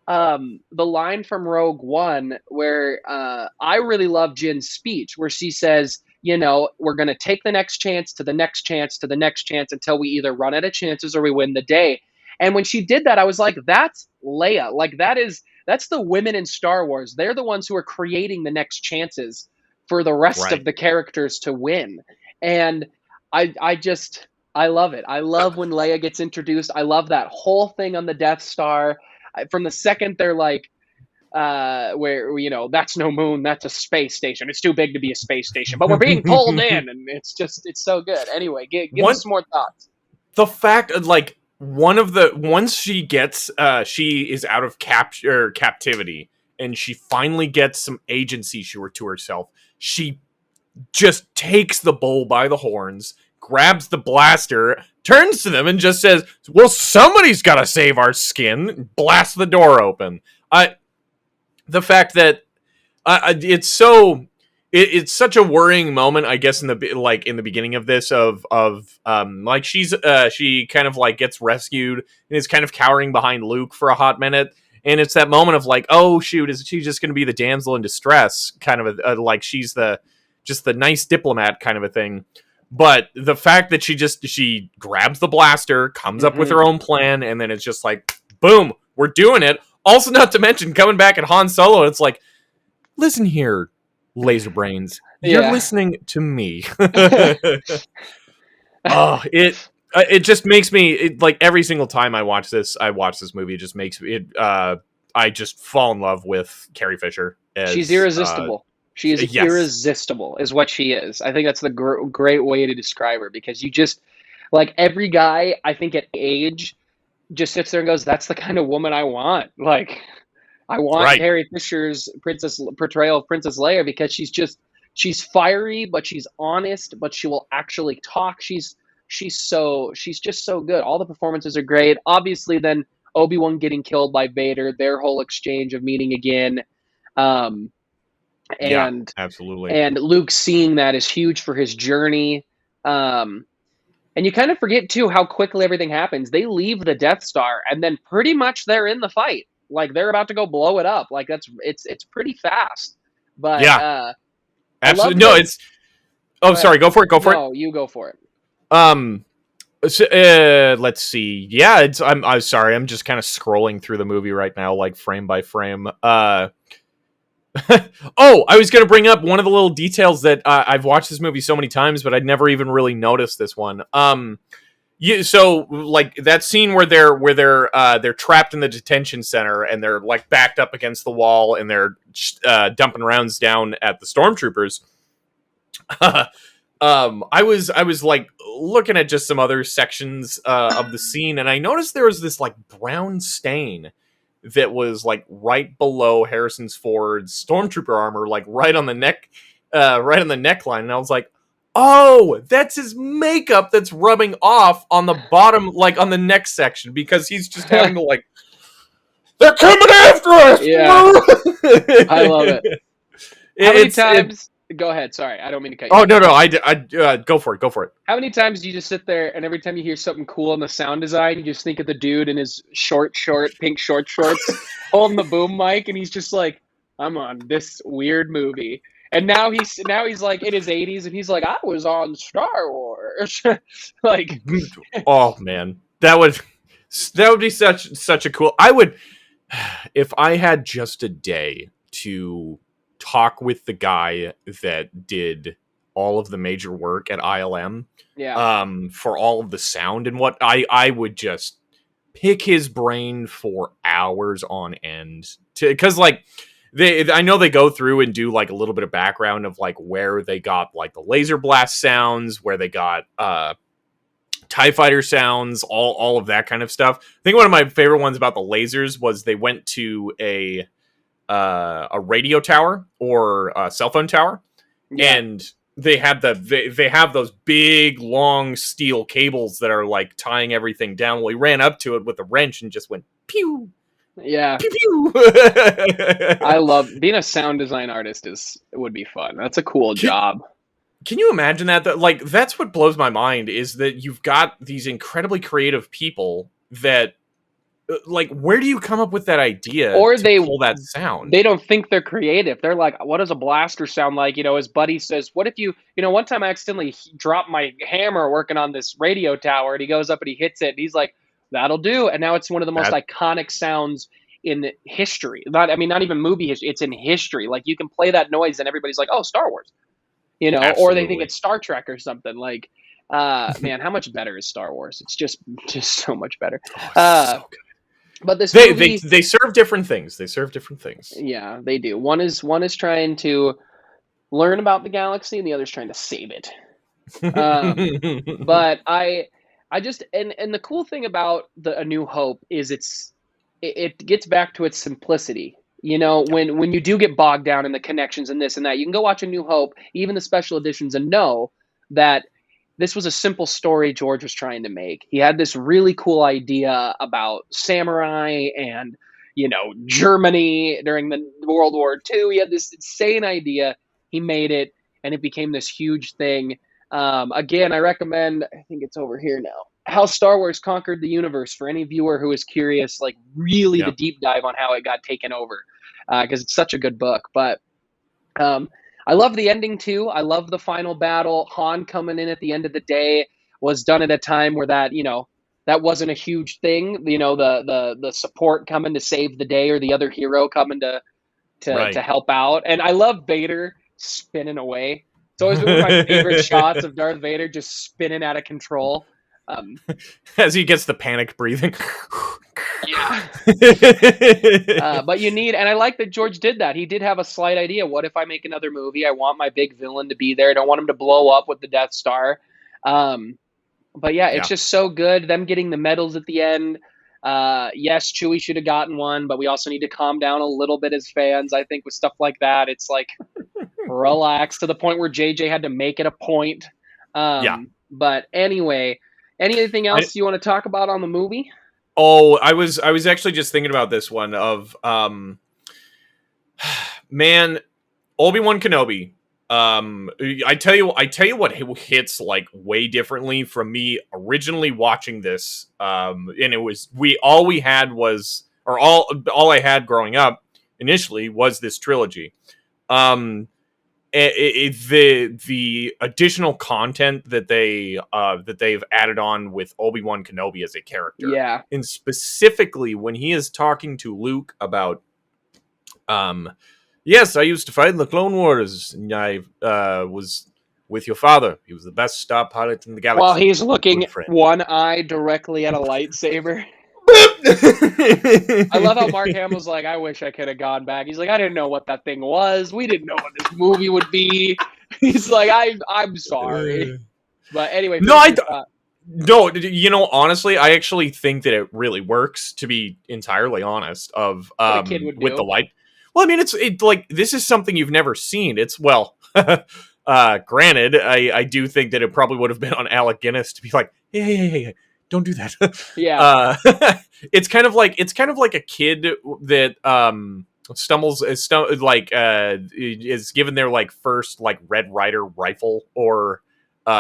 the line from Rogue One where I really love Jin's speech, where she says, "We're going to take the next chance to the next chance to the next chance until we either run out of chances or we win the day." And when she did that, I was like, that's Leia. Like, that's the women in Star Wars. They're the ones who are creating the next chances for the rest of the characters to win. And I love it. I love when Leia gets introduced. I love that whole thing on the Death Star. From the second they're like, where that's no moon, that's a space station. It's too big to be a space station, but we're being pulled in, and it's so good. Anyway, give us some more thoughts. The fact, like, once she is out of captivity, and she finally gets some agency to herself, she just takes the bull by the horns, grabs the blaster, turns to them, and just says, "Well, somebody's got to save our skin," and blasts the door open. The fact that it's such a worrying moment, I guess, in the beginning of this like she kind of like gets rescued and is kind of cowering behind Luke for a hot minute, and it's that moment of like, oh shoot, is she just going to be the damsel in distress kind of like she's just the nice diplomat kind of a thing. But the fact that she grabs the blaster, comes up with her own plan, and then it's just like, boom, we're doing it. Also, not to mention coming back at Han Solo, it's like, listen here, laser brains, you're listening to me. It just makes me like every single time I watch this movie, it just makes me I just fall in love with Carrie Fisher. She's irresistible. She is irresistible, is what she is. I think that's the great way to describe her, because you just, like, every guy, I think at age, just sits there and goes, that's the kind of woman I want. Like, I want Carrie Fisher's portrayal of Princess Leia, because she's just she's fiery, but she's honest, but she will actually talk. She's just so good. All the performances are great. Obviously, then Obi-Wan getting killed by Vader, their whole exchange of meeting again, um, Yeah, and absolutely. and Luke seeing that is huge for his journey. Um, and you kind of forget too how quickly everything happens. They leave the Death Star, and then pretty much they're in the fight. Like they're about to go blow it up. Like it's pretty fast. But Yeah, I love absolutely. No, that. it's. Go Oh, ahead. sorry. Go for it. Go for it. No, you go for it. Um, so, let's see. Yeah, it's. I'm sorry. I'm just kind of scrolling through the movie right now, like frame by frame. Oh, I was going to bring up one of the little details that I've watched this movie so many times, but I'd never even really noticed this one. So like that scene where they're trapped in the detention center and they're like backed up against the wall and they're dumping rounds down at the stormtroopers. I was like looking at just some other sections of the scene, and I noticed there was this like brown stain that was like right below Harrison Ford's stormtrooper armor, like right on the neck, right on the neckline. And I was like, oh, that's his makeup that's rubbing off on the bottom, like on the neck section, because he's just having to like, they're coming after us. Yeah, I love it. How many times? Go ahead. Sorry, I don't mean to cut you. Oh off. no, I go for it. Go for it. How many times do you just sit there and every time you hear something cool in the sound design, you just think of the dude in his short pink short shorts holding the boom mic, and he's just like, "I'm on this weird movie." And now he's like in his 80s, and he's like, "I was on Star Wars." Like, Oh man, that would be such a cool. I would, if I had just a day to talk with the guy that did all of the major work at ILM, yeah, for all of the sound and what I would just pick his brain for hours on end, to because like I know they go through and do like a little bit of background of like where they got like the laser blast sounds, where they got TIE fighter sounds, all of that kind of stuff. I think one of my favorite ones about the lasers was they went to a radio tower or a cell phone tower, yeah, and they had they have those big long steel cables that are like tying everything down. Well, he ran up to it with a wrench and just went pew yeah. pew pew. I love being a sound design artist. Would be fun. That's a cool job. Can you imagine that? Like, that's what blows my mind, is that you've got these incredibly creative people that, like, where do you come up with that idea Or to pull that sound? they don't think they're creative. They're like, what does a blaster sound like? You know, his buddy says, what if one time I accidentally dropped my hammer working on this radio tower, and he goes up and he hits it, and he's like, that'll do. And now it's one of the most iconic sounds in history. Not even movie history. It's in history. Like, you can play that noise and everybody's like, oh, Star Wars. Or they think it's Star Trek or something. Like, man, how much better is Star Wars? It's just so much better. So good. But this movie, they serve different things. They serve different things. Yeah, they do. One is trying to learn about the galaxy, and the other's trying to save it. But I just and the cool thing about A New Hope is it gets back to its simplicity. When you do get bogged down in the connections and this and that, you can go watch A New Hope, even the special editions, and know that this was a simple story George was trying to make. He had this really cool idea about samurai and, Germany during the World War II. He had this insane idea. He made it, and it became this huge thing. Again, I recommend, I think it's over here now, How Star Wars Conquered the Universe, for any viewer who is curious, like really the deep dive on how it got taken over, because it's such a good book. But I love the ending too. I love the final battle. Han coming in at the end of the day was done at a time where that wasn't a huge thing. The support coming to save the day, or the other hero coming to help out. And I love Vader spinning away. It's always been one of my favorite shots of Darth Vader just spinning out of control. As he gets the panic breathing. Yeah. But and I like that George did that. He did have a slight idea. What if I make another movie? I want my big villain to be there. I don't want him to blow up with the Death Star. But yeah, it's just so good. Them getting the medals at the end. Yes, Chewie should have gotten one, but we also need to calm down a little bit as fans, I think, with stuff like that. It's like, relax, to the point where JJ had to make it a point. Yeah. But anyway, anything else you want to talk about on the movie? Oh, I was actually just thinking about this one of man, Obi Wan Kenobi. I tell you what hits like way differently from me originally watching this. And it was all I had growing up initially was this trilogy. The additional content that they've added on with Obi Wan Kenobi as a character, Yeah, and specifically when he is talking to Luke about, yes, I used to fight in the Clone Wars, and I was with your father. He was the best star pilot in the galaxy. while he's looking one eye directly at a lightsaber. I love how Mark Hamill's like, I wish I could have gone back. He's like, I didn't know what that thing was. We didn't know what this movie would be. He's like, I'm sorry. But anyway, no, you know, honestly, I actually think that it really works, to be entirely honest, of what a kid would with do. the light. Well, I mean, it's like, this is something you've never seen. It's, well, granted, I do think that it probably would have been on Alec Guinness to be like, hey, don't do that. Yeah. It's kind of like a kid that is given their like first like Red Ryder rifle or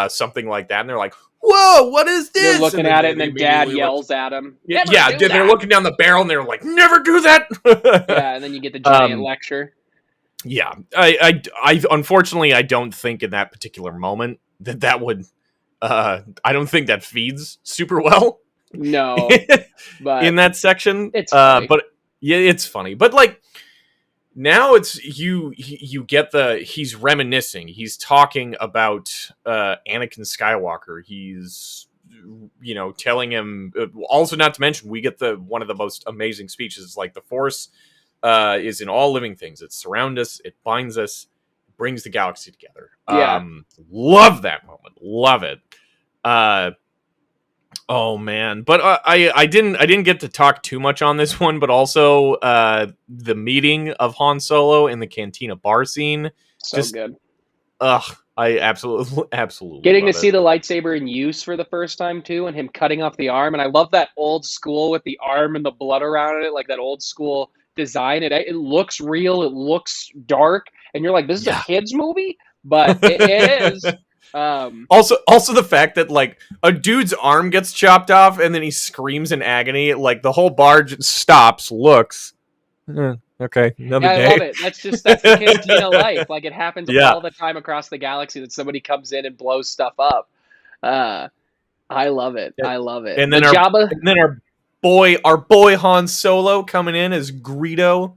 something like that, and they're like, "Whoa, what is this?" They're looking at it, and then Dad yells at him. They're looking down the barrel, and they're like, "Never do that." Yeah, and then you get the giant lecture. Yeah, I unfortunately I don't think in that particular moment that would. I don't think that feeds super well. No, but in that section, it's funny. but yeah, it's funny. But like now, it's you get he's reminiscing. He's talking about Anakin Skywalker. He's telling him. Also, not to mention, we get one of the most amazing speeches. Like, the Force is in all living things. It surrounds us. It binds us. Brings the galaxy together. Yeah. Love that moment. Love it. Oh man, but I didn't get to talk too much on this one, but also the meeting of Han Solo in the Cantina bar scene, good. I absolutely getting to see the lightsaber in use for the first time too, and him cutting off the arm, and I love that old school with the arm and the blood around it, like that old school design. It looks real. It looks dark. And you're like, this is a kid's movie? But it is. Also the fact that, like, a dude's arm gets chopped off and then he screams in agony. Like, the whole bar just stops, looks. Okay, another day. I love it. That's the Cantina life. Like, it happens all the time across the galaxy that somebody comes in and blows stuff up. I love it. I love it. And then our boy Han Solo coming in as Greedo.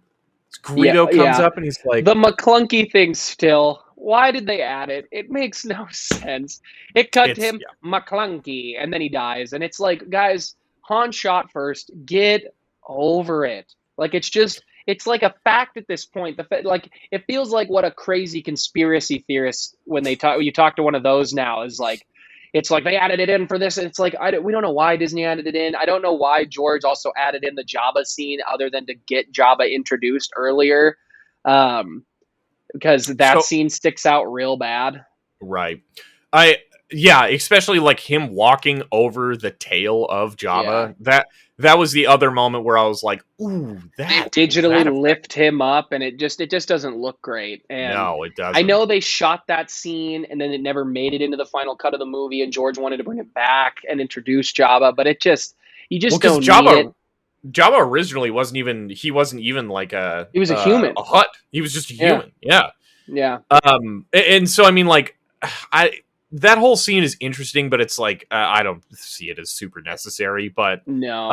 Greedo comes up and he's like, the McClunky thing still. Why did they add it? It makes no sense. It cut to him, McClunky, and then he dies. And it's like, guys, Han shot first. Get over it. Like, it's like a fact at this point. Like, it feels like what a crazy conspiracy theorist, when you talk to one of those now, is like, it's like they added it in for this. And it's like, we don't know why Disney added it in. I don't know why George also added in the Jabba scene other than to get Jabba introduced earlier. Because that scene sticks out real bad. Right. Especially like him walking over the tail of Jabba. Yeah. That was the other moment where I was like, ooh, that digitally lift him up, and it just doesn't look great. And no, it doesn't. I know they shot that scene and then it never made it into the final cut of the movie, and George wanted to bring it back and introduce Jabba, but you don't need it. Jabba originally wasn't even like he was a human. A Hutt. He was just a human. Yeah. And so I mean, like, that whole scene is interesting, but it's like, I don't see it as super necessary. But no,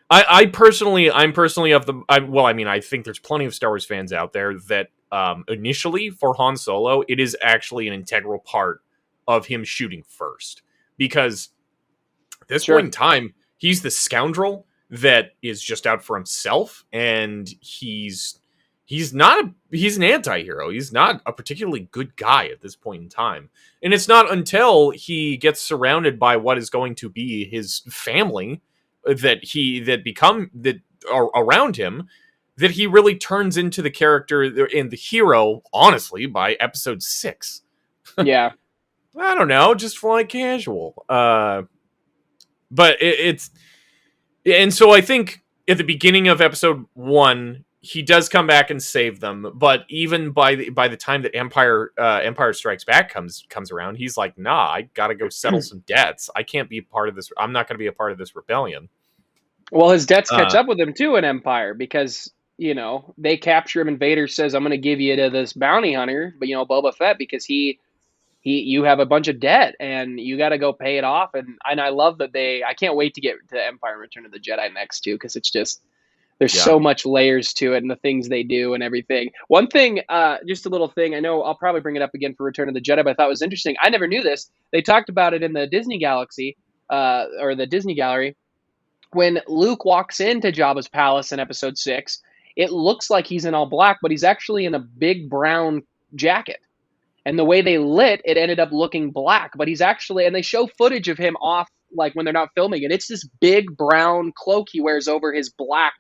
I'm personally of the. I think there's plenty of Star Wars fans out there that initially for Han Solo, it is actually an integral part of him shooting first, because at this point in time, he's the scoundrel that is just out for himself, and he's an anti-hero. He's not a particularly good guy at this point in time. And it's not until he gets surrounded by what is going to be his family that are around him, that he really turns into the character and the hero, honestly, by episode 6. Yeah. I don't know, just fly casual. But it's and so I think at the beginning of episode 1, he does come back and save them. But even by the time that Empire Strikes Back comes around, he's like, nah, I gotta go settle some debts. I can't be part of this. I'm not gonna be a part of this rebellion. Well, his debts catch up with him too in Empire because they capture him and Vader says, "I'm going to give you to this bounty hunter," but Boba Fett because you have a bunch of debt and you got to go pay it off. And I love that I can't wait to get to Empire and Return of the Jedi next too because it's just there's so much layers to it and the things they do and everything. One thing, just a little thing, I know I'll probably bring it up again for Return of the Jedi, but I thought it was interesting. I never knew this. They talked about it in the Disney Galaxy or the Disney Gallery. When Luke walks into Jabba's palace in episode 6, it looks like he's in all black, but he's actually in a big brown jacket. And the way they lit, it ended up looking black. But he's actually, and they show footage of him off, like when they're not filming it. It's this big brown cloak he wears over his black,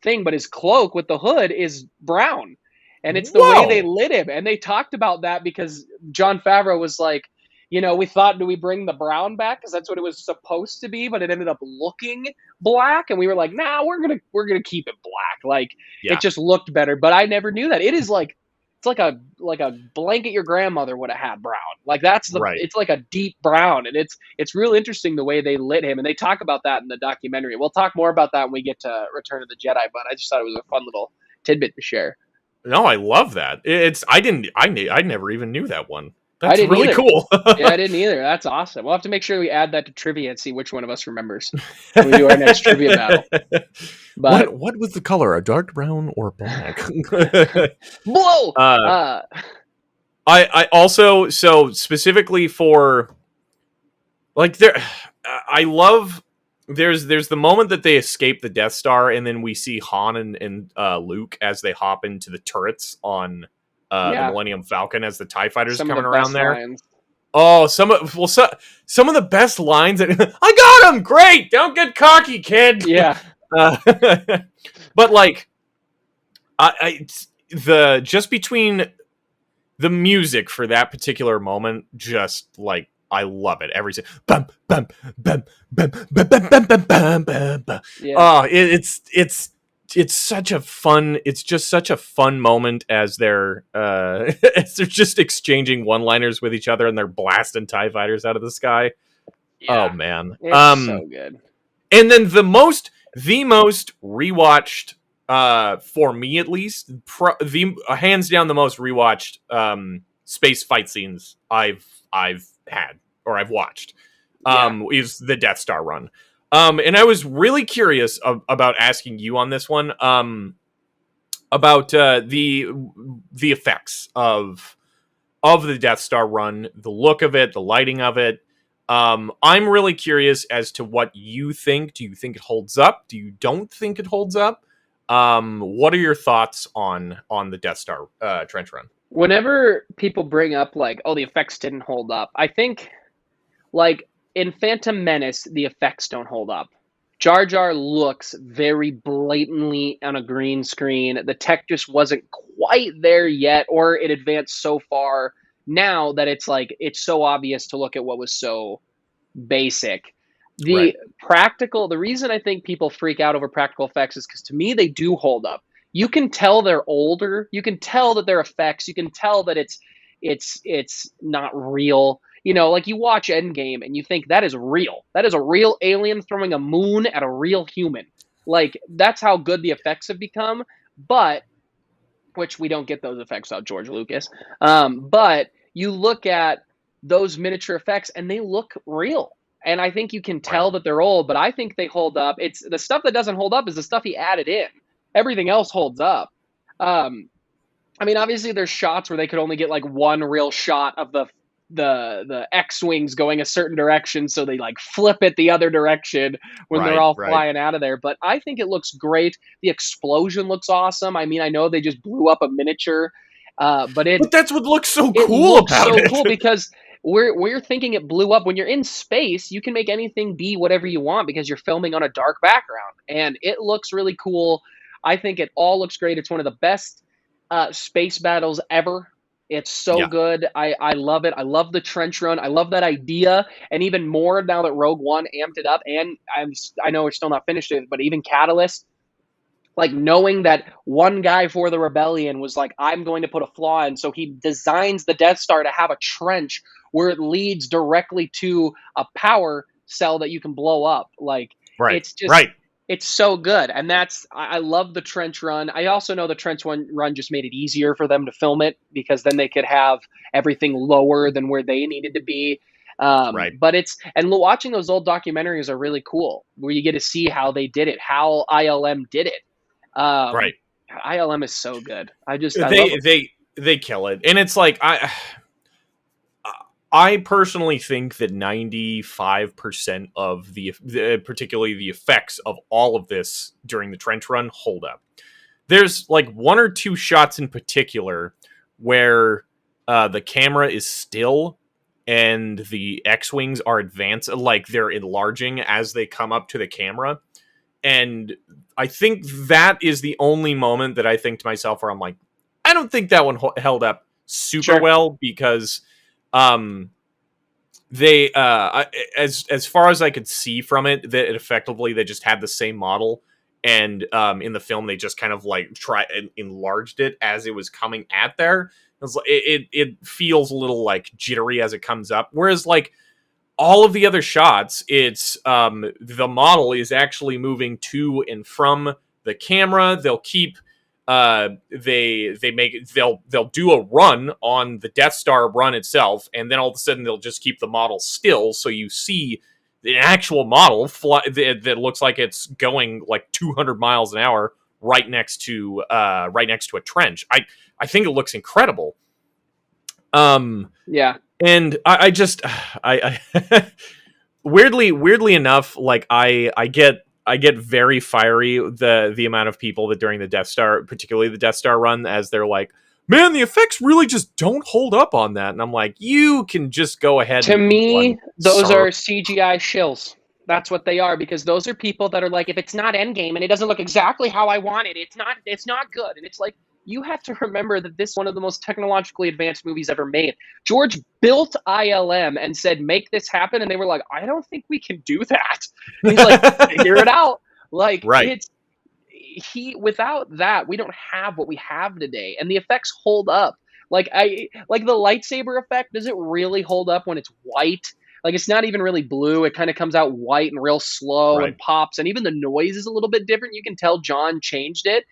thing. But his cloak with the hood is brown. And it's the way they lit him. And they talked about that because Jon Favreau was like, we thought, do we bring the brown back? Because that's what it was supposed to be, but it ended up looking black. And we were like, nah, we're gonna keep it black. It just looked better. But I never knew that. It is it's like a blanket your grandmother would have had brown. It's like a deep brown. And it's real interesting the way they lit him. And they talk about that in the documentary. We'll talk more about that when we get to Return of the Jedi, but I just thought it was a fun little tidbit to share. No, I love that. I never even knew that one. That's really cool. Yeah, I didn't either. That's awesome. We'll have to make sure we add that to trivia and see which one of us remembers when we do our next trivia battle. But what was the color? A dark brown or black? Whoa! I also, so specifically for I love there's the moment that they escape the Death Star and then we see Han and Luke as they hop into the turrets on the Millennium Falcon as the TIE fighters coming around there. Lines. Oh, some of the best lines. I got him. Great. Don't get cocky, kid. Yeah. But just between the music for that particular moment, just I love it. Every bum bum bum bum bum bum bum bum bum bum. Oh, it's such a fun. It's just such a fun moment as they're just exchanging one-liners with each other and they're blasting TIE fighters out of the sky. Yeah, oh man, it's so good. And then the most rewatched, for me at least, hands down the most rewatched space fight scenes I've had or I've watched is the Death Star run. And I was really curious about asking you on this one about the effects of the Death Star run, the look of it, the lighting of it. I'm really curious as to what you think. Do you think it holds up? Do you don't think it holds up? What are your thoughts on the Death Star trench run? Whenever people bring up the effects didn't hold up, I think in Phantom Menace, the effects don't hold up. Jar Jar looks very blatantly on a green screen. The tech just wasn't quite there yet, or it advanced so far now that it's so obvious to look at what was so basic. The reason I think people freak out over practical effects is because to me, they do hold up. You can tell they're older. You can tell that they're effects. You can tell that it's not real. You watch Endgame and you think that is real. That is a real alien throwing a moon at a real human. That's how good the effects have become. But, which we don't get those effects out George Lucas. But you look at those miniature effects and they look real. And I think you can tell that they're old, but I think they hold up. It's the stuff that doesn't hold up is the stuff he added in. Everything else holds up. Obviously there's shots where they could only get one real shot of the X-Wings going a certain direction, so they flip it the other direction when they're all flying out of there. But I think it looks great. The explosion looks awesome. I know they just blew up a miniature, but that's what looks so cool about it. So cool because we're thinking it blew up. When you're in space, you can make anything be whatever you want because you're filming on a dark background, and it looks really cool. I think it all looks great. It's one of the best space battles ever. It's so Yeah. good. I love it. I love the trench run. I love that idea, and even more now that Rogue One amped it up. And I know we're still not finished it, but even Catalyst, like knowing that one guy for the rebellion was like, I'm going to put a flaw in, so he designs the Death Star to have a trench where it leads directly to a power cell that you can blow up. Like, Right. it's just Right. it's so good. And I love the trench run. I also know the trench run just made it easier for them to film it, because then they could have everything lower than where they needed to be. Right. But watching those old documentaries are really cool, where you get to see how they did it, how ILM did it. Right. ILM is so good. I love it. They kill it. And it's like I personally think that 95% of the particularly the effects of all of this during the trench run hold up. There's like one or two shots in particular where the camera is still and the X-Wings are advanced, like they're enlarging as they come up to the camera. And I think that is the only moment that I think to myself where I'm like, I don't think that one held up super well, because they as far as I could see from it, that it effectively they just had the same model, and in the film they just kind of like try and enlarged it as it was coming at there. It feels a little like jittery as it comes up, whereas like all of the other shots, it's the model is actually moving to and from the camera. They'll keep they'll do a run on the Death Star run itself, and then all of a sudden they'll just keep the model still, so you see the actual model that looks like it's going like 200 miles an hour right next to a trench. I think it looks incredible. Yeah. And I just weirdly enough, like I get very fiery the amount of people that during the Death Star, particularly the Death Star run, as they're like, man, the effects really just don't hold up on that. And I'm like, you can just go ahead. To me, those are CGI shills. That's what they are, because those are people that are like, if it's not Endgame and it doesn't look exactly how I want it, it's not good. And it's like, you have to remember that this is one of the most technologically advanced movies ever made. George built ILM and said, make this happen. And they were like, I don't think we can do that. And he's like, figure it out. Like, right. Without that, we don't have what we have today. And the effects hold up. Like the lightsaber effect, does it really hold up when it's white? Like, it's not even really blue. It kind of comes out white and real slow and pops. And even the noise is a little bit different. You can tell John changed it.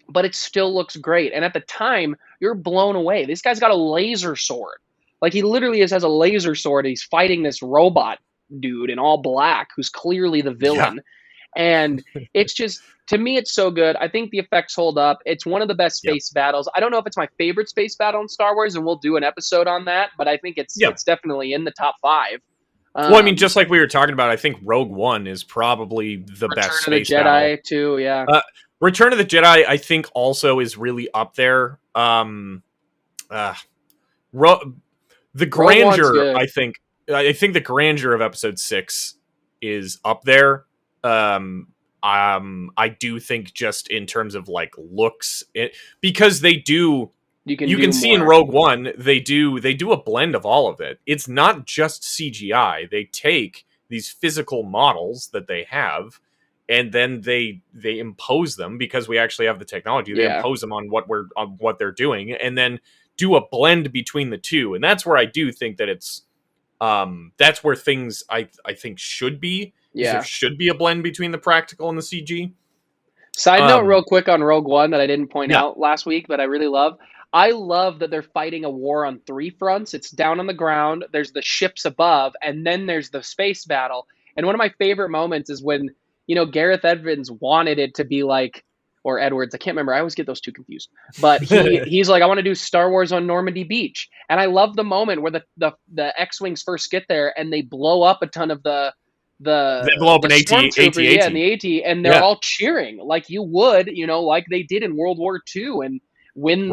But it still looks great. And at the time, you're blown away. This guy's got a laser sword. Like, he literally has a laser sword. And he's fighting this robot dude in all black who's clearly the villain. Yeah. And it's just, to me, it's so good. I think the effects hold up. It's one of the best space battles. I don't know if it's my favorite space battle in Star Wars, and we'll do an episode on that, but I think it's definitely in the top 5. Well, I mean, just like we were talking about, I think Rogue One is probably the best space battle. Return of the Jedi, too, yeah. Return of the Jedi, I think, also is really up there. The grandeur, I think the grandeur of Episode 6 is up there. I do think, just in terms of like looks, because they do. You can see in Rogue One, they do a blend of all of it. It's not just CGI. They take these physical models that they have, and then they impose them, because we actually have the technology. They impose them on what they're doing, and then do a blend between the two. And that's where I do think that it's that's where things I think should be. Yeah, there should be a blend between the practical and the CG. Side note, real quick, on Rogue One that I didn't point out last week, but I really love. I love that they're fighting a war on 3 fronts. It's down on the ground, there's the ships above, and then there's the space battle. And one of my favorite moments is when, Gareth Edwards wanted it to be like, or Edwards, I can't remember. I always get those two confused. But he's like, I want to do Star Wars on Normandy Beach. And I love the moment where the X-Wings first get there and they blow up a ton of they blow up an AT-AT. Yeah, and the AT, and they're all cheering like you would, like they did in World War II. And when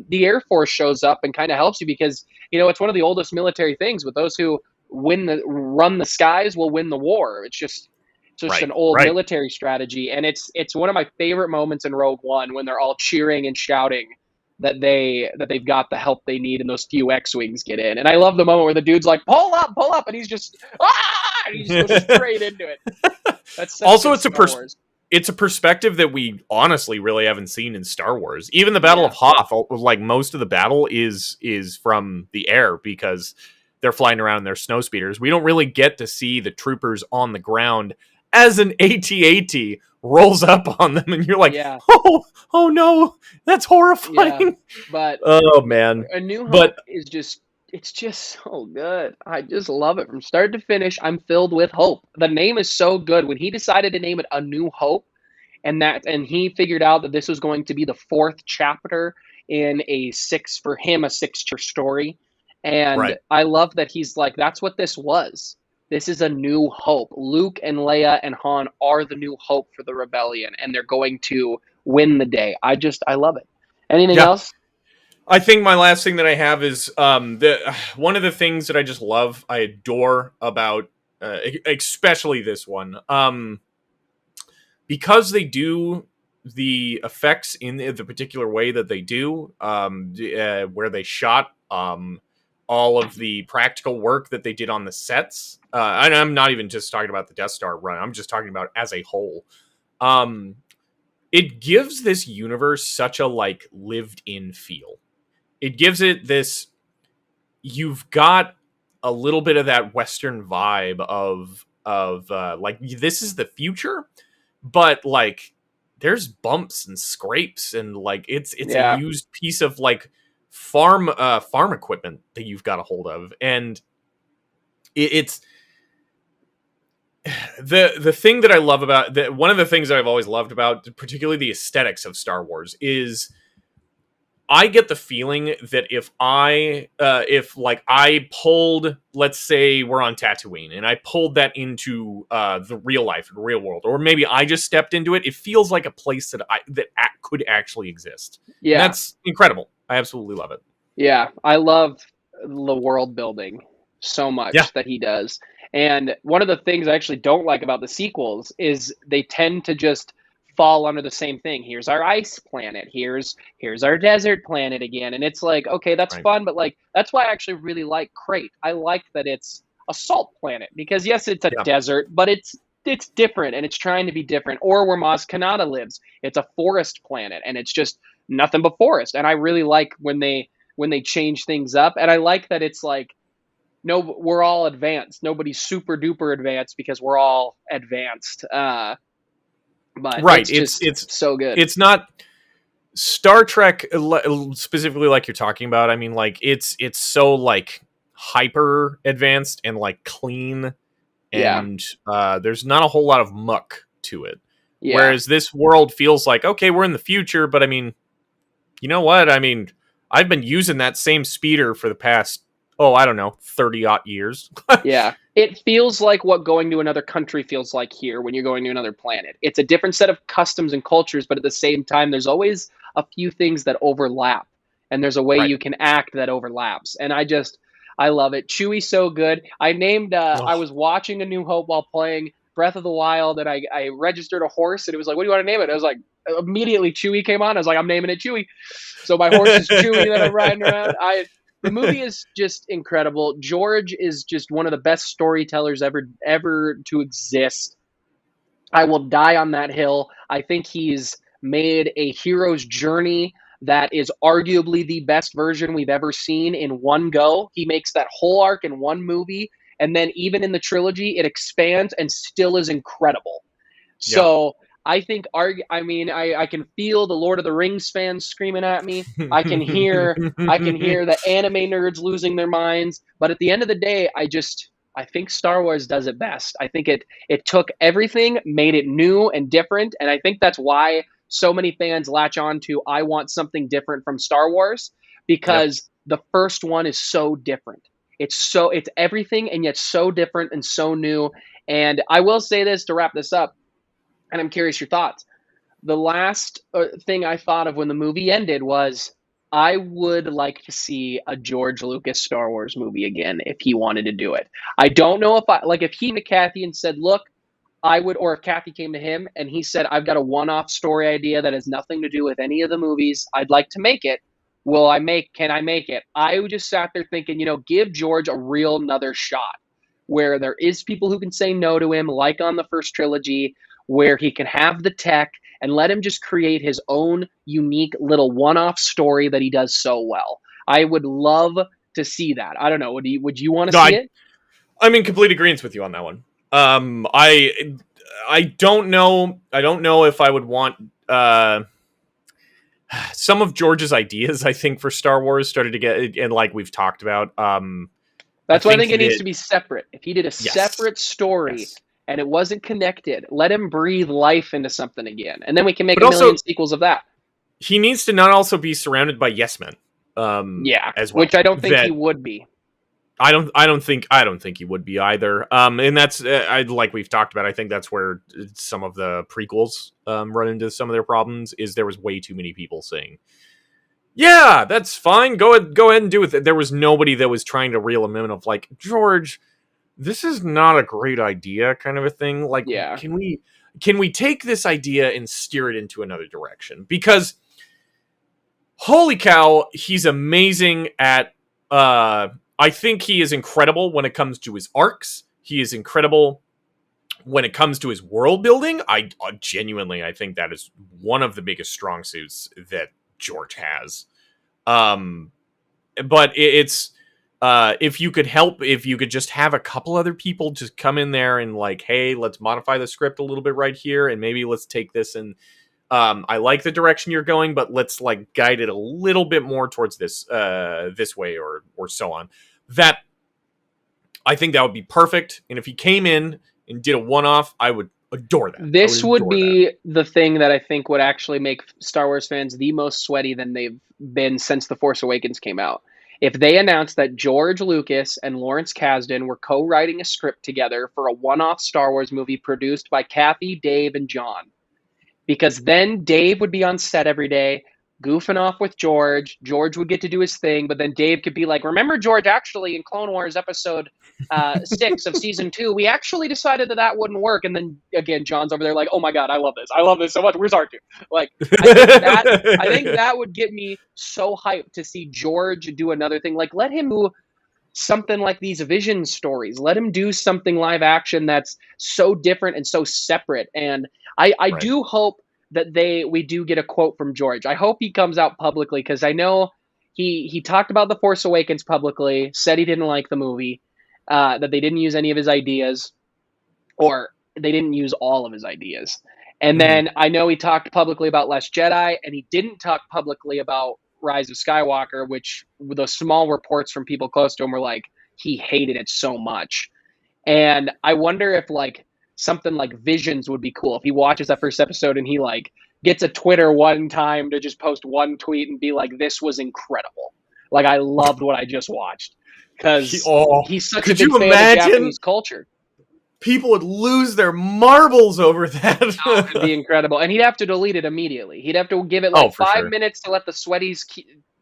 the Air Force shows up and kind of helps you, because it's one of the oldest military things. But those who run the skies will win the war. It's just just Right. an old Right. military strategy, and it's one of my favorite moments in Rogue One when they're all cheering and shouting that they've got the help they need and those few X-wings get in. And I love the moment where the dude's like, pull up, and he's just and he just goes straight into it. That's such Also, good Star Wars. it's a perspective that we honestly really haven't seen in Star Wars. Even the Battle Yeah. of Hoth, like most of the battle is from the air because they're flying around in their snow speeders. We don't really get to see the troopers on the ground as an AT-AT rolls up on them, and you're like, Yeah. oh no, that's horrifying. Yeah. But Oh man. A New But Hope is it's just so good. I just love it from start to finish. I'm filled with hope. The name is so good. When he decided to name it A New Hope, and he figured out that this was going to be the fourth chapter in for him a six-chapter story. And right. I love that he's like, that's what this was. This is a new hope. Luke and Leia and Han are the new hope for the rebellion, and they're going to win the day. I love it. Anything Yeah. else? I think my last thing that I have is one of the things that I just love, I adore about especially this one, because they do the effects in the particular way that they do, where they shot all of the practical work that they did on the sets. And I'm not even just talking about the Death Star run; I'm just talking about as a whole. It gives this universe such a like lived-in feel. It gives it this, you've got a little bit of that Western vibe of like, this is the future, but like there's bumps and scrapes, and like it's a Yeah. used piece of like farm equipment that you've got a hold of, and it's the thing that I love about one of the things that I've always loved about particularly the aesthetics of Star Wars is I get the feeling that if I pulled, let's say we're on Tatooine, and I pulled that into the real life, the real world, or maybe I just stepped into it, it feels like a place that could actually exist. Yeah. And that's incredible. I absolutely love it. Yeah. I love the world building so Yeah. much that he does. And one of the things I actually don't like about the sequels is they tend to just fall under the same thing. Here's our ice planet. Here's our desert planet again. And it's like, okay, that's Right. fun, but like that's why I actually really like Crate. I like that it's a salt planet because yes, it's a desert, but it's different and it's trying to be different. Or where Maz Kanata lives, it's a forest planet and it's just nothing but forest. And I really like when they change things up. And I like that it's like, no, we're all advanced. Nobody's super duper advanced because we're all advanced. But right. It's so good. It's not Star Trek specifically like you're talking about. I mean, like it's so like hyper advanced and like clean, and there's not a whole lot of muck to it. Yeah. Whereas this world feels like, okay, we're in the future, but I mean, you know what? I mean, I've been using that same speeder for the past, I don't know, 30-odd years. Yeah. It feels like what going to another country feels like here when you're going to another planet. It's a different set of customs and cultures, but at the same time, there's always a few things that overlap. And there's a way you can act that overlaps. And I love it. Chewie's so good. I was watching A New Hope while playing Breath of the Wild, and I registered a horse, and it was like, what do you want to name it? I was like, immediately Chewie came on. I was like, I'm naming it Chewie. So my horse is Chewie that I'm riding around. The movie is just incredible. George is just one of the best storytellers ever to exist. I will die on that hill. I think he's made a hero's journey that is arguably the best version we've ever seen in one go. He makes that whole arc in one movie, and then even in the trilogy, it expands and still is incredible. So I think, I can feel the Lord of the Rings fans screaming at me. I can hear the anime nerds losing their minds. But at the end of the day, I think Star Wars does it best. I think it took everything, made it new and different, and I think that's why so many fans latch on to I want something different from Star Wars, because the first one is so different. It's everything and yet so different and so new. And I will say this to wrap this up, and I'm curious your thoughts. The last thing I thought of when the movie ended was I would like to see a George Lucas Star Wars movie again if he wanted to do it. I don't know if he and Kathy and said, look, I would, or if Kathy came to him and he said, I've got a one-off story idea that has nothing to do with any of the movies, I'd like to make it. Can I make it? I would just sat there thinking, give George a real another shot where there is people who can say no to him, like on the first trilogy, where he can have the tech and let him just create his own unique little one-off story that he does so well. I would love to see that. I don't know. Would you want to see it? I'm in complete agreement with you on that one. I don't know. I don't know if I would want some of George's ideas. I think for Star Wars started to get, and like we've talked about. That's why I think it needs to be separate. If he did a separate story. Yes. And it wasn't connected, let him breathe life into something again, and then we can make a million sequels of that. He needs to not also be surrounded by yes men. As well, which I don't think he would be. I don't think he would be either. And that's like we've talked about. I think that's where some of the prequels run into some of their problems. Is there was way too many people saying, "Yeah, that's fine. Go ahead and do it." There was nobody that was trying to reel him in of like, George, this is not a great idea, kind of a thing. Like, can we take this idea and steer it into another direction? Because holy cow, he's amazing at. I think he is incredible when it comes to his arcs. He is incredible when it comes to his world building. I genuinely, I think that is one of the biggest strong suits that George has. But it's. If you could just have a couple other people just come in there and like, hey, let's modify the script a little bit right here, and maybe let's take this and I like the direction you're going, but let's like guide it a little bit more towards this way or so on. That I think that would be perfect. And if he came in and did a one-off, I would adore that. This would be the thing that I think would actually make Star Wars fans the most sweaty than they've been since The Force Awakens came out. If they announced that George Lucas and Lawrence Kasdan were co-writing a script together for a one-off Star Wars movie produced by Kathy, Dave, and John. Because then Dave would be on set every day, goofing off with George. George would get to do his thing, but then Dave could be like, remember, George, actually in Clone Wars episode 6 of season 2, we actually decided that wouldn't work. And then again, John's over there like, oh my God, I love this. I love this so much. Where's R2? Like, I think that would get me so hyped to see George do another thing. Like, let him do something like these Vision stories. Let him do something live action that's so different and so separate. And I do hope that we do get a quote from George. I hope he comes out publicly, because I know he talked about The Force Awakens publicly, said he didn't like the movie, that they didn't use any of his ideas, or they didn't use all of his ideas. And then I know he talked publicly about Last Jedi, and he didn't talk publicly about Rise of Skywalker, which the small reports from people close to him were like, he hated it so much. And I wonder if like something like Visions would be cool. If he watches that first episode and he like gets a Twitter one time to just post one tweet and be like, this was incredible. Like, I loved what I just watched. Because he's such a big fan of Japanese culture. People would lose their marbles over that. It'd be incredible. And he'd have to delete it immediately. He'd have to give it like 5 minutes to let the sweaties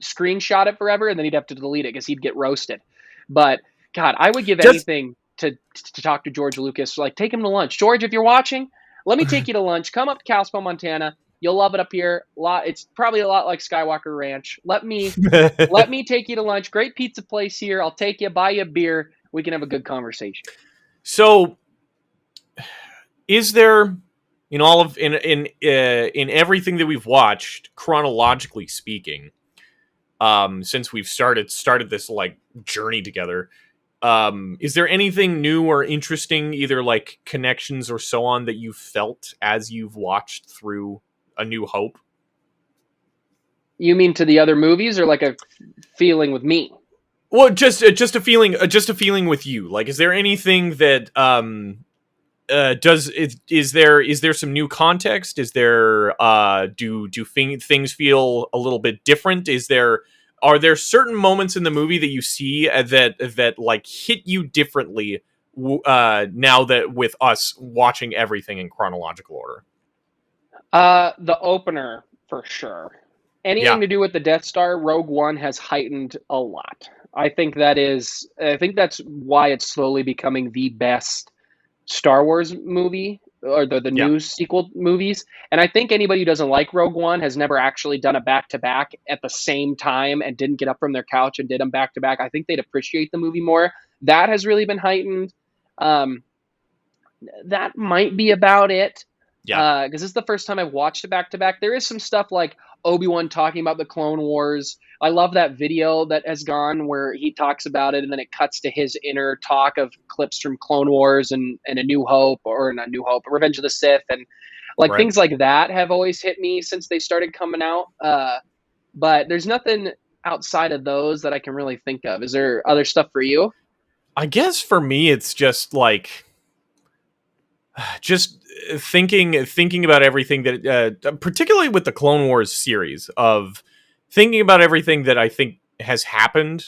screenshot it forever, and then he'd have to delete it because he'd get roasted. But God, I would give anything to talk to George Lucas. Like, take him to lunch. George, if you're watching, let me take you to lunch. Come up to Kalispell, Montana. You'll love it up here. It's probably a lot like Skywalker Ranch. Let me take you to lunch. Great pizza place here. I'll take you, buy you a beer. We can have a good conversation. So, is there in all of in everything that we've watched, chronologically speaking, since we've started this like journey together, is there anything new or interesting, either like connections or so on, that you've felt as you've watched through A New Hope? You mean to the other movies, or like a feeling with me? Well, just a feeling with you. Like, is there anything that is there some new context? Is there do things feel a little bit different? Are there certain moments in the movie that you see that like hit you differently now that with us watching everything in chronological order? The opener, for sure. Anything to do with the Death Star, Rogue One has heightened a lot. I think that's why it's slowly becoming the best Star Wars movie or the Yeah. new sequel movies. And I think anybody who doesn't like Rogue One has never actually done a back to back at the same time and didn't get up from their couch and did them back to back. I think they'd appreciate the movie more. That has really been heightened. Um, that might be about it. Yeah. Because this is the first time I've watched it back to back. There is some stuff like Obi Wan talking about the Clone Wars. I love that video that has gone where he talks about it, and then it cuts to his inner talk of clips from Clone Wars and A New Hope, or not New Hope, Revenge of the Sith, and like Right. things like that have always hit me since they started coming out. But there's nothing outside of those that I can really think of. Is there other stuff for you? I guess for me, it's just like just thinking about everything that particularly with the Clone Wars series, of thinking about everything that I think has happened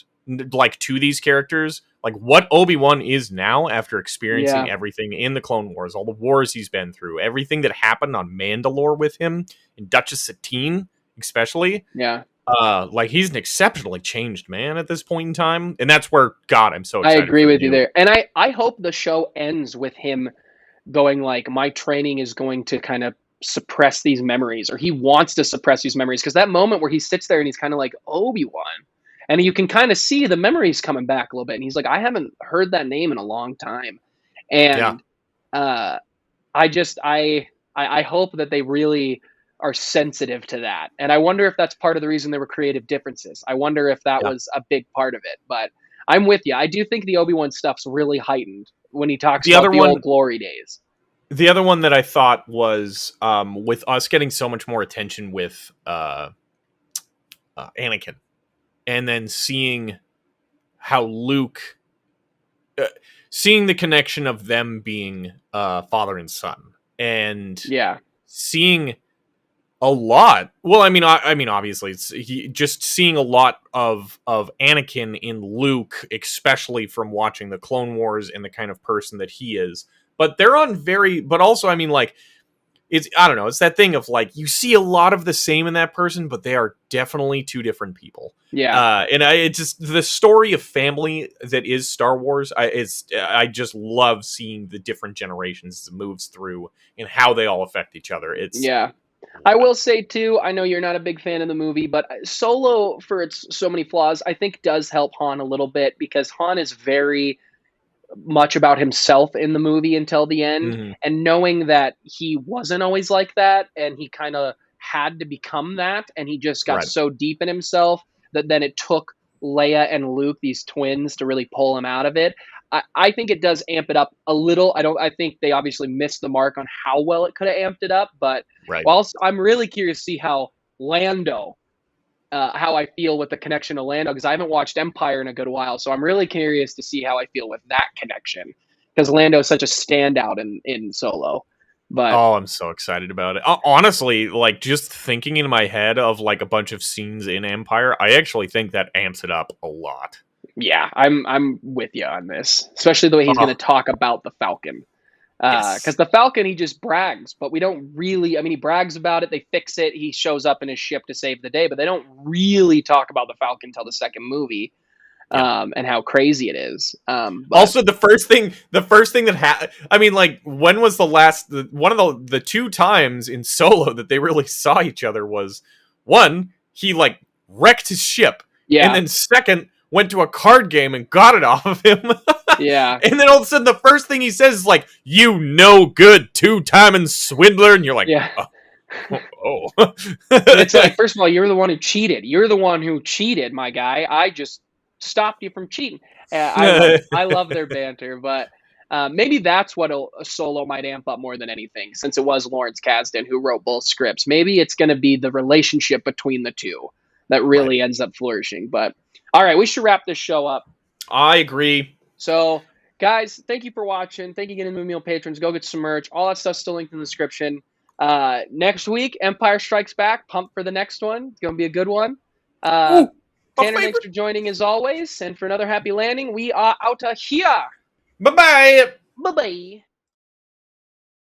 like to these characters, like what Obi-Wan is now after experiencing Yeah, everything in the Clone Wars, all the wars he's been through, everything that happened on Mandalore with him, in Duchess Satine especially. yeah. Like he's an exceptionally changed man at this point in time, and that's where, God, I'm so I excited agree for the with you new. there. And I hope the show ends with him going like, my training is going to kind of suppress these memories, or he wants to suppress these memories, because that moment where he sits there and he's kind of like Obi-Wan, and you can kind of see the memories coming back a little bit, and he's like, I haven't heard that name in a long time. Yeah, And uh I hope that they really are sensitive to that, and I wonder if that's part of the reason there were creative differences. I wonder if that yeah. was a big part of it. But I'm with you. I do think the Obi-Wan stuff's really heightened when he talks The about other the old one, glory days. the other one that I thought was, with us getting so much more attention with Anakin, and then seeing how Luke, uh, seeing the connection of them being father and son, and Yeah. seeing a lot. Well, I mean, obviously, just seeing a lot of Anakin in Luke, especially from watching the Clone Wars and the kind of person that he is. But they're on very, but also, I mean, like, it's, I don't know, it's that thing of like, you see a lot of the same in that person, but they are definitely two different people. Yeah. It's just the story of family that is Star Wars. I just love seeing the different generations it moves through and how they all affect each other. It's, Yeah. I will say too, I know you're not a big fan of the movie, but Solo, for its so many flaws, I think does help Han a little bit, because Han is very much about himself in the movie until the end, mhm, and knowing that he wasn't always like that, and he kind of had to become that, and he just got right. so deep in himself that then it took Leia and Luke, these twins, to really pull him out of it. I think it does amp it up a little. I think they obviously missed the mark on how well it could have amped it up, but Right. whilst I'm really curious to see how Lando, how I feel with the connection to Lando, because I haven't watched Empire in a good while. So I'm really curious to see how I feel with that connection, because Lando is such a standout in Solo. But Oh, I'm so excited about it. Honestly, like just thinking in my head of like a bunch of scenes in Empire, I actually think that amps it up a lot. yeah, I'm with you on this, especially the way he's going Oh, to talk about the Falcon. Because yes. the Falcon, he just brags, but we don't really. I mean, he brags about it. They fix it. He shows up in his ship to save the day, but they don't really talk about the Falcon until the second movie, Yeah. and how crazy it is. But Also, the first thing I mean, like, when was one of the two times in Solo that they really saw each other was, one, he like wrecked his ship, and yeah, then second, went to a card game and got it off of him. yeah, And then all of a sudden, the first thing he says is like, "You no good two-timing swindler," and you're like, yeah. "Oh." And it's like, first of all, you're the one who cheated. You're the one who cheated, my guy. I just stopped you from cheating. I love their banter, but maybe that's what a Solo might amp up more than anything, since it was Lawrence Kasdan who wrote both scripts. Maybe it's going to be the relationship between the two that Right. really ends up flourishing. But all right, we should wrap this show up. I agree. So, guys, thank you for watching. Thank you again to Moon Meal patrons. Go get some merch. All that stuff's still linked in the description. Next week, Empire Strikes Back. Pumped for the next one. It's going to be a good one. Ooh, my Tanner, thanks favorite. for joining as always. And for another happy landing, we are out of here. Bye bye. Bye-bye.